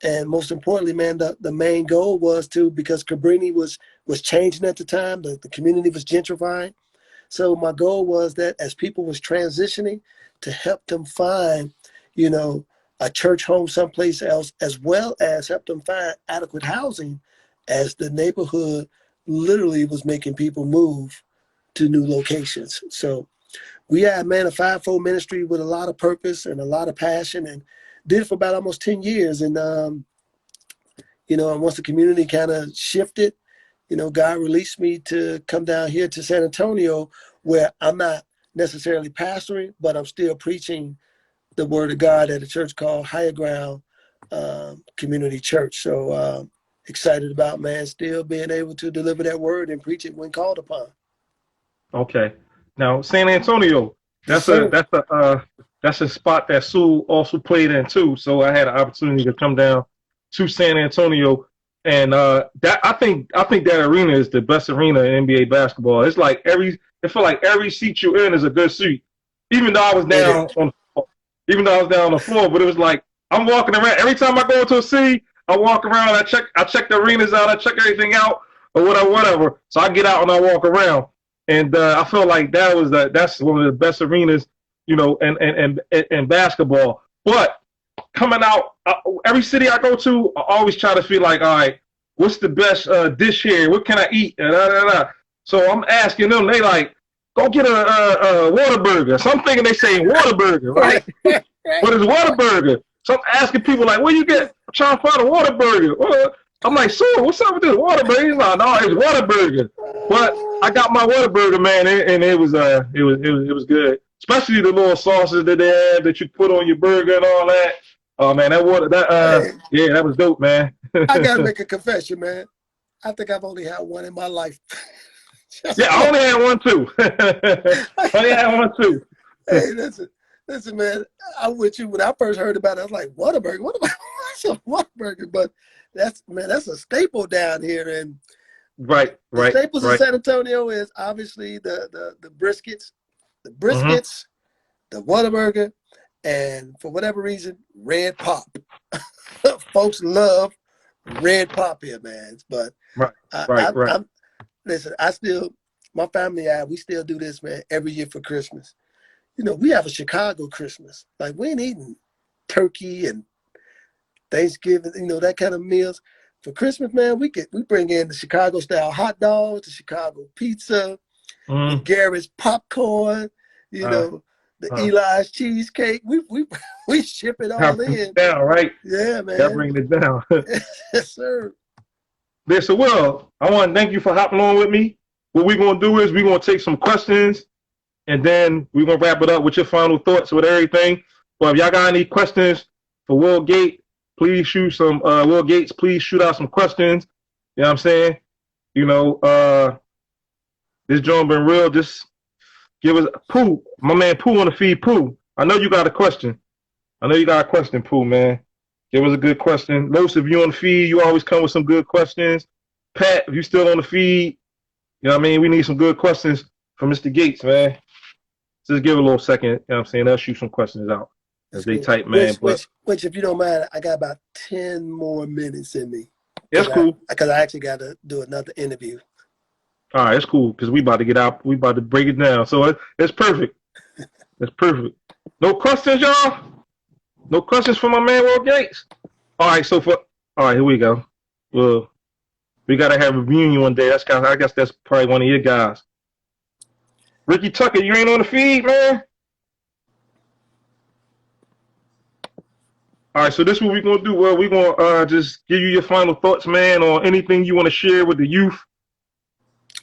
And most importantly, man, the main goal was to, because Cabrini was changing at the time, the community was gentrifying. So my goal was that as people was transitioning, to help them find, you know, a church home someplace else, as well as help them find adequate housing, as the neighborhood literally was making people move to new locations. So we had, man, a fivefold ministry with a lot of purpose and a lot of passion, and did it for about almost 10 years. And, and once the community kind of shifted, God released me to come down here to San Antonio, where I'm not necessarily pastoring, but I'm still preaching the word of God at a church called Higher Ground Community Church. So excited about, man, still being able to deliver that word and preach it when called upon. Okay. Now, San Antonio, Yes, that's a sir. that's a that's a spot that Sue also played in too. So I had an opportunity to come down to San Antonio, and that I think that arena is the best arena in NBA basketball. It's like it feel like every seat you're in is a good seat. Even though I was It is. down on even though I was down on the floor, but it was like I'm walking around every time I go into a city. I walk around. I check the arenas out. I check everything out, or whatever. So I get out and I walk around, and I feel like that's one of the best arenas, in basketball. But coming out, every city I go to, I always try to feel like, all right, what's the best dish here? What can I eat? So I'm asking them. They like, go get a Whataburger. So I'm thinking they say Whataburger, right? But it's Whataburger. So I'm asking people like, where you get? I'm trying to find a Whataburger. I'm like, so what's up with this Whataburger? He's like, no, it's Whataburger. But I got my Whataburger, man, and it was good. Especially the little sauces that they have that you put on your burger and all that. Oh man, that water that Hey, yeah, that was dope, man. I gotta make a confession, man. I think I've only had one in my life. Yeah, I only had one too. I only had one too. Hey, listen, man. I'm with you. When I first heard about it, I was like, Whataburger? What about what's a Whataburger? But that's a staple down here. And Right. the staples in San Antonio is obviously the briskets, the Whataburger, and for whatever reason, Red Pop. Folks love Red Pop here, man. But I'm listen, my family and I, we still do this, man, every year for Christmas. You know, we have a Chicago Christmas. Like, we ain't eating turkey and Thanksgiving, you know, that kind of meals. For Christmas, man, we bring in the Chicago style hot dogs, the Chicago pizza, the Garrett's popcorn, you know, the Eli's cheesecake. We ship it all in. Down, right? Yeah, man. Gotta bring it down. Yes, sir. So, Will, I want to thank you for hopping on with me. What we're gonna do is we're gonna take some questions, and then we're gonna wrap it up with your final thoughts with everything. But if y'all got any questions for Will Gates, please shoot some. Will Gates, please shoot out some questions. You know what I'm saying? You know, this joint been real. Just give us Pooh, my man Pooh on the feed. Pooh, I know you got a question. Pooh, man. Give us a good question. Los, if you on the feed, you always come with some good questions. Pat, if you still on the feed, you know what I mean? We need some good questions from Mr. Gates, man. Just give it a little second. You know what I'm saying? They'll shoot some questions out as they type, man. Which, if you don't mind, I got about 10 more minutes in me. That's cool. Because I actually got to do another interview. All right, it's cool because we about to get out. We about to break it down. So it's perfect. It's perfect. No questions, y'all? No questions for my man, Will Gates? All right, here we go. Well, we got to have a reunion one day. I guess that's probably one of your guys. Ricky Tucker, you ain't on the feed, man? All right, so this is what we're going to do. Well, we're going to just give you your final thoughts, man, on anything you want to share with the youth.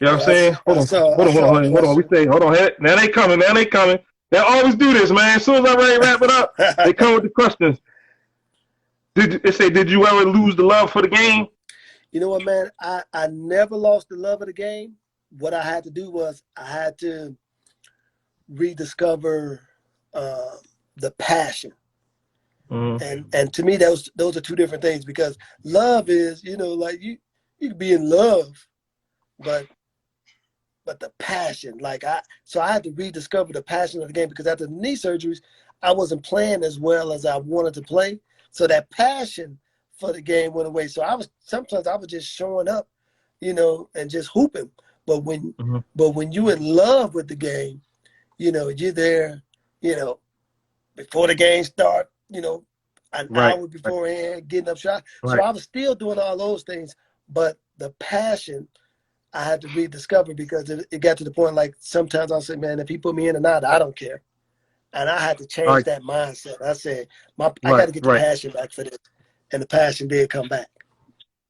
You know what I'm saying? Hold on. We say, hold on. Now they coming. They always do this, man. As soon as I ready to wrap it up, they come with the questions. Did you ever lose the love for the game? You know what, man? I never lost the love of the game. What I had to do was I had to rediscover the passion. And to me, those are two different things, because love is, you know, like you can be in love, but the passion, so I had to rediscover the passion of the game, because after the knee surgeries, I wasn't playing as well as I wanted to play. So that passion for the game went away. So sometimes I was just showing up, you know, and just hooping. But when you in love with the game, you know, you're there, you know, before the game start, you know, an hour beforehand, getting up shot. So I was still doing all those things, but the passion I had to rediscover, because it got to the point, like, sometimes I'll say, man, if he put me in or not, I don't care. And I had to change that mindset. I said, I got to get the passion back for this. And the passion did come back.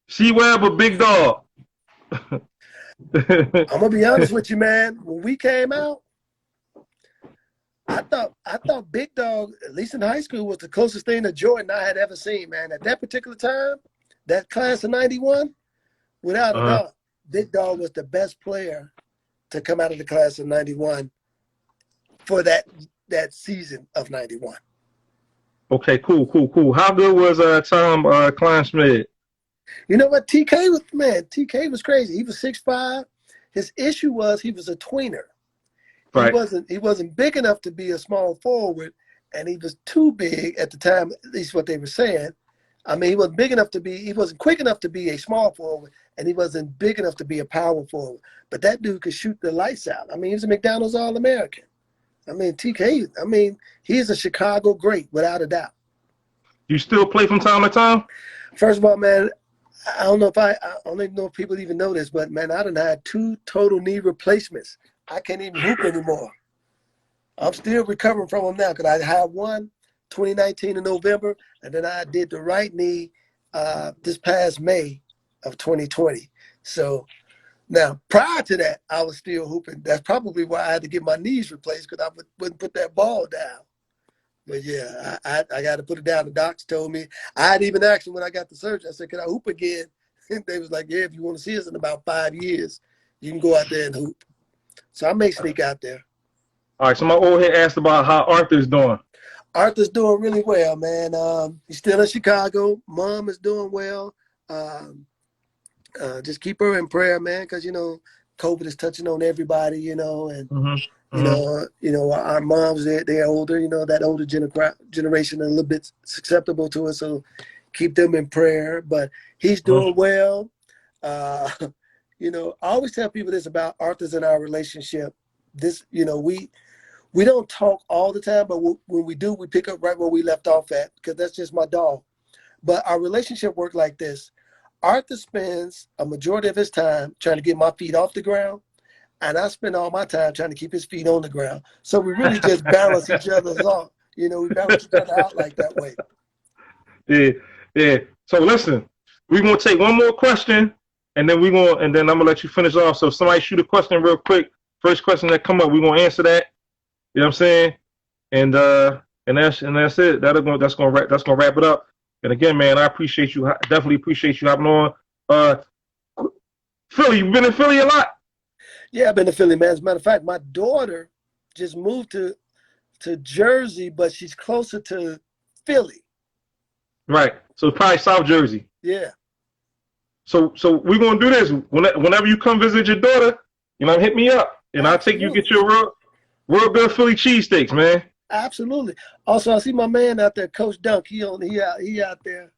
C-Web or Big Dog? I'm going to be honest with you, man. When we came out, I thought Big Dog, at least in high school, was the closest thing to Jordan I had ever seen, man. At that particular time, that class of 91, without a doubt, Big Dog was the best player to come out of the class of 91 for that season of 91. Okay, cool. How good was Tom Kleinsmith? You know what? TK was crazy. He was 6'5". His issue was he was a tweener. Right. He wasn't big enough to be a small forward, and he was too big at the time, at least what they were saying. I mean, he wasn't quick enough to be a small forward, and he wasn't big enough to be a power forward. But that dude could shoot the lights out. I mean, he was a McDonald's All-American. I mean, TK, he's a Chicago great, without a doubt. You still play from time to time? First of all, man, I don't know if people even know this, but, man, I done had 2 total knee replacements. I can't even hoop anymore. I'm still recovering from them now, because I had one 2019 in November, and then I did the right knee this past May of 2020. So now, prior to that, I was still hooping. That's probably why I had to get my knees replaced, because I wouldn't put that ball down. But yeah, I got to put it down. The docs told me. I had even asked them when I got the surgery. I said, "Can I hoop again?" And they was like, "Yeah, if you want to see us in about 5 years, you can go out there and hoop." So I may sneak out there. All right, so my old head asked about how Arthur's doing. Arthur's doing really well, man. He's still in Chicago. Mom is doing well. Just keep her in prayer, man, because COVID is touching on everybody, and our moms they're older, that older generation are a little bit susceptible to it, so keep them in prayer. But he's doing well. I always tell people this about Arthur's and our relationship. This, we don't talk all the time, but when we do, we pick up right where we left off at, because that's just my dog. But our relationship worked like this. Arthur spends a majority of his time trying to get my feet off the ground, and I spend all my time trying to keep his feet on the ground. So we really just balance each other's off. We balance each other out like that way. Yeah. So listen, we're gonna take one more question, and then I'm gonna let you finish off. So if somebody shoot a question real quick, first question that come up, we're gonna answer that. You know what I'm saying? And that's it. That's gonna wrap it up. And again, man, I appreciate you. Definitely appreciate you hopping on. Philly, you've been in Philly a lot. Yeah, I've been to Philly, man. As a matter of fact, my daughter just moved to Jersey, but she's closer to Philly. Right. So probably South Jersey. Yeah. So we're gonna do this. Whenever you come visit your daughter, hit me up, and I'll take you get your real good Philly cheesesteaks, man. Absolutely. Also, I see my man out there, Coach Dunk. He out there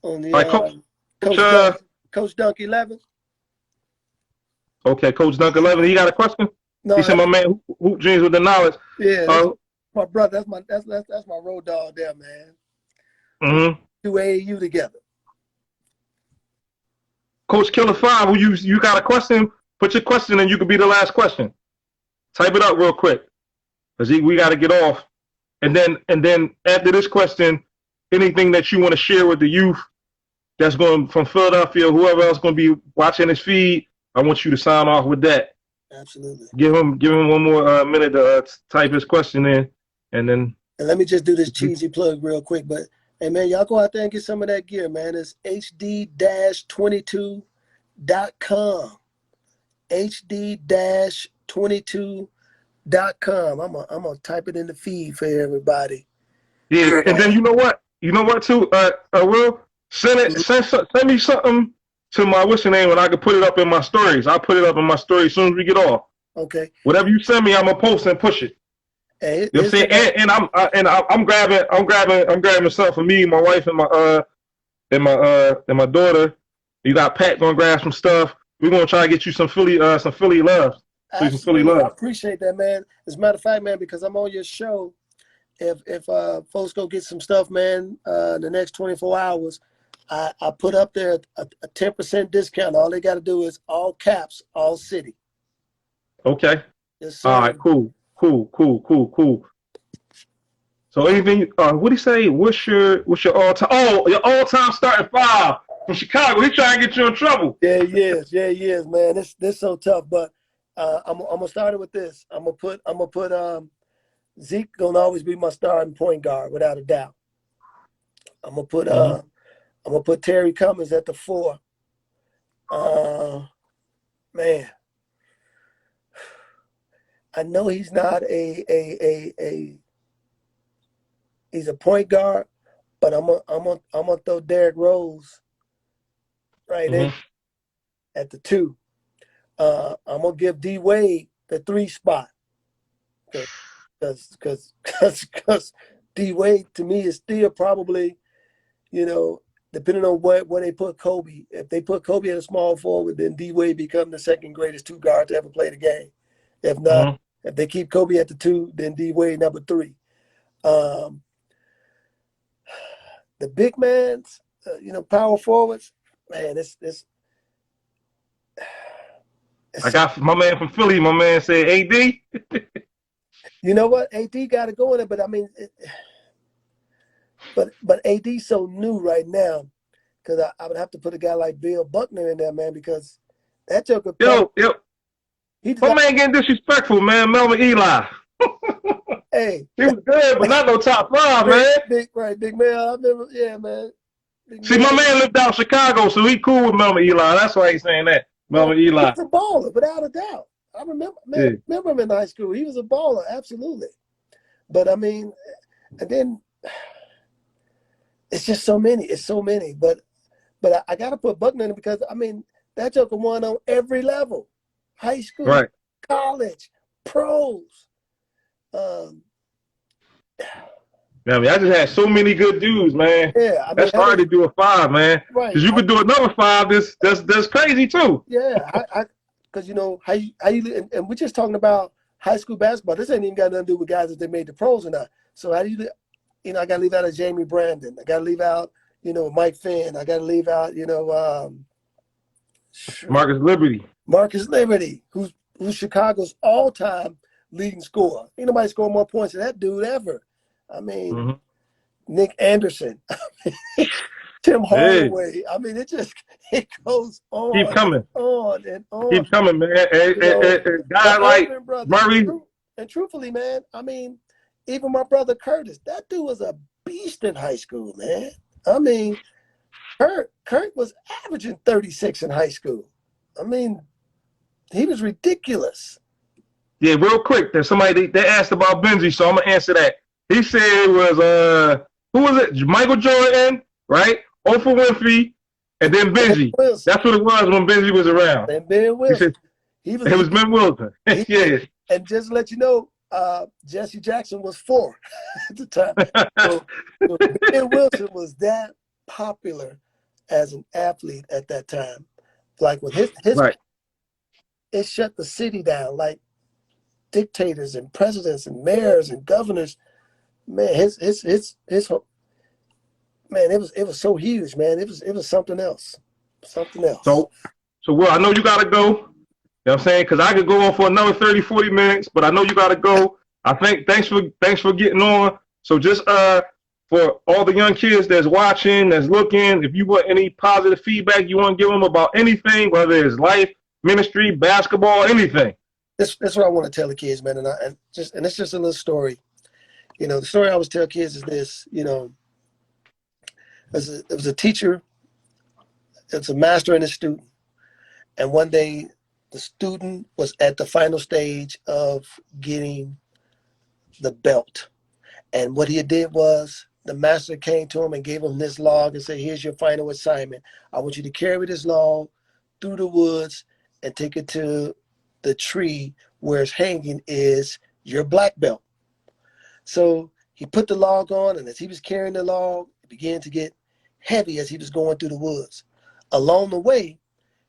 on the Coach Dunk 11. Okay, Coach Dunk 11. He got a question. No, he said, "My man, Hoop Dreams with the knowledge." Yeah, my brother. That's my road dog there, man. Mm-hmm. Do AAU together. Coach Killer 5, you got a question? Put your question, and you could be the last question. Type it up real quick, because we got to get off. And then after this question, anything that you want to share with the youth that's going from Philadelphia, whoever else going to be watching this feed, I want you to sign off with that. Absolutely. Give him one more minute to type his question in, and then. And let me just do this cheesy plug real quick, but hey man, y'all go out there and get some of that gear, man. It's hd-22.com. hd-22.com. I'm gonna type it in the feed for everybody. Yeah, and then you know what too. Will send me something to my what's your name, and I can put it up in my stories. I'll put it up in my stories as soon as we get off. Okay. Whatever you send me, I'm gonna post and push it. Hey, you know what I'm saying? I'm grabbing something for me, my wife, and my daughter. You got Pat gonna grab some stuff. We're gonna try to get you some Philly love. Some Philly love. I appreciate that, man. As a matter of fact, man, because I'm on your show, if folks go get some stuff, man, in the next 24 hours, I put up there a 10% discount. All they got to do is all caps, all city. Okay. Yes, sir. All right. Cool. So anything? What do you say? What's your all-time? Oh, your all-time starting five from Chicago. He trying to get you in trouble. Yeah, he is, man. This so tough, but I'm gonna start it with this. I'm gonna put Zeke gonna always be my starting point guard without a doubt. I'm gonna put Terry Cummings at the 4. Man, I know he's not he's a point guard, but I'm gonna throw Derrick Rose right in at the 2. I'm gonna give D Wade the 3 spot, because D Wade to me is still probably, depending on where they put Kobe. If they put Kobe at a small forward, then D Wade become the second greatest 2 guard to ever play the game. If not, if they keep Kobe at the 2, then D Wade number 3. The big man's, power forwards, man, it's I got my man from Philly. My man said AD. You know what? AD got to go in it, but I mean, but AD's so new right now, because I would have to put a guy like Bill Buckner in there, man, because that joker. Yo. My man getting disrespectful, man. Melvin Eli. Hey, He was good, but not no top five, man. Big man. I remember, yeah, man. See, my man lived out in Chicago, so he cool with Melvin Eli. That's why he's saying that. Melvin He Eli. was a baller, without a doubt. I remember, man, remember him in high school. He was a baller, absolutely. But I mean, and then it's just so many. It's so many. But I got to put Buckner in it because I mean that joker won on every level, high school, Right. college, pros. I mean, I just had so many good dudes, man. Yeah, I mean, that's hard to do a 5, man. Right. Because you could do another 5. That's crazy too. Yeah, because you know how you and we're just talking about high school basketball. This ain't even got nothing to do with guys that they made the pros or not. So how do you know, I got to leave out Jamie Brandon. I got to leave out, you know, Mike Finn. I got to leave out, you know, Marcus Liberty. Marcus Liberty, who's Chicago's all-time leading scorer. Ain't nobody scored more points than that dude ever. I mean, Nick Anderson, Tim Hardaway. I mean, it goes on. Keep coming. On and on. Keep coming, man. Guy like Murray. And truthfully, man, I mean, even my brother Curtis, that dude was a beast in high school, man. I mean, Kurt was averaging 36 in high school. I mean, he was ridiculous. Yeah, real quick. There's somebody they asked about Benji, so I'm gonna answer that. He said it was who was it? Michael Jordan, right? Oprah Winfrey, and then Benji. That's what it was when Benji was around. And Ben Wilson. It was Ben Wilson. Yeah. And just to let you know, Jesse Jackson was 4 at the time. So Ben Wilson was that popular as an athlete at that time. Like with his right. It shut the city down. Like dictators and presidents and mayors and governors, man, his man, it was so huge, man. It was something else. Something else. So Will, I know you gotta go. You know what I'm saying? Because I could go on for another 30, 40 minutes, but I know you gotta go. I think thanks for getting on. So just for all the young kids that's watching, that's looking, if you want any positive feedback you want to give them about anything, whether it's life, ministry, basketball, anything. That's what I want to tell the kids, man. And it's just a little story. You know, the story I always tell kids is this. You know, it was a teacher. It's a master and a student. And one day, the student was at the final stage of getting the belt. And what he did was the master came to him and gave him this log and said, here's your final assignment. I want you to carry this log through the woods and take it to the tree where it's hanging is your black belt. So he put the log on, and as he was carrying the log, it began to get heavy as he was going through the woods. Along the way,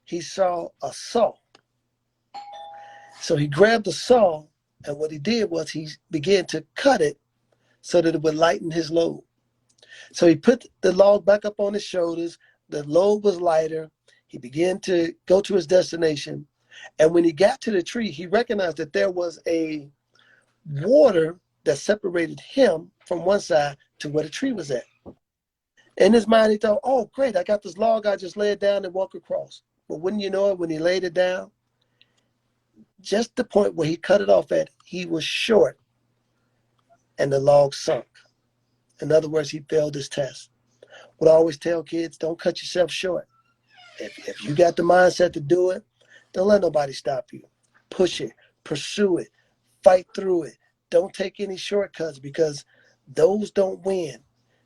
he saw a saw. So he grabbed the saw, and what he did was he began to cut it so that it would lighten his load. So he put the log back up on his shoulders. The load was lighter. He began to go to his destination. And when he got to the tree, he recognized that there was a water that separated him from one side to where the tree was at. In his mind, he thought, oh, great, I got this log. I just lay it down and walk across. But wouldn't you know it, when he laid it down, just the point where he cut it off at, he was short and the log sunk. In other words, he failed his test. What I always tell kids, don't cut yourself short. If you got the mindset to do it, don't let nobody stop you. Push it, pursue it, fight through it. Don't take any shortcuts because those don't win.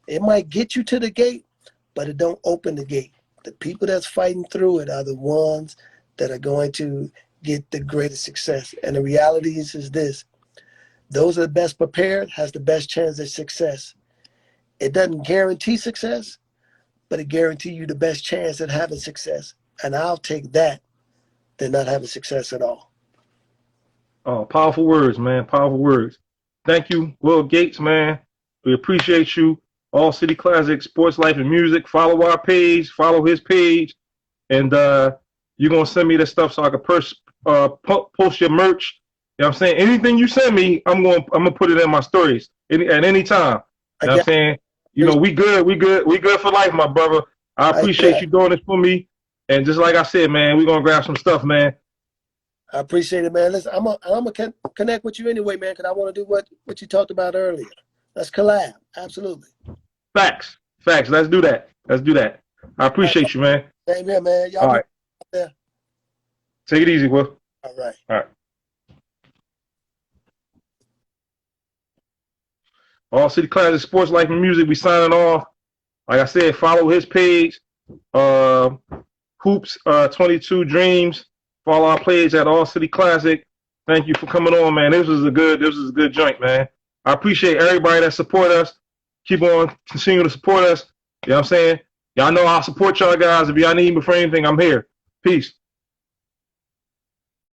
It might get you to the gate, but it don't open the gate. The people that's fighting through it are the ones that are going to get the greatest success. And the reality is this. Those that are best prepared has the best chance at success. It doesn't guarantee success, but it guarantees you the best chance at having success. And I'll take that than not having success at all. Oh, powerful words, man. Powerful words. Thank you, Will Gates, man. We appreciate you. All City Classic, Sports, Life, and Music. Follow our page. Follow his page. And you're going to send me this stuff so I can post your merch. You know what I'm saying? Anything you send me, I'm gonna put it in my stories at any time. You know what I'm saying? You know, we good for life, my brother. I appreciate you doing this for me. And just like I said, man, we're gonna grab some stuff, man. I appreciate it, man. Listen, I'm gonna connect with you anyway, man, because I want to do what you talked about earlier. Let's collab. Absolutely. Facts. Let's do that. I appreciate you, man. Same here, man. Y'all all right. There. Take it easy, Will. All right. All right. All City Classic Sports, Life, and Music. We signing off. Like I said, follow his page, Hoops 22 Dreams. Follow our page at All City Classic. Thank you for coming on, man. This was a good joint, man. I appreciate everybody that support us. Keep on continuing to support us. You know what I'm saying? Y'all know I'll support y'all guys. If y'all need me for anything, I'm here. Peace.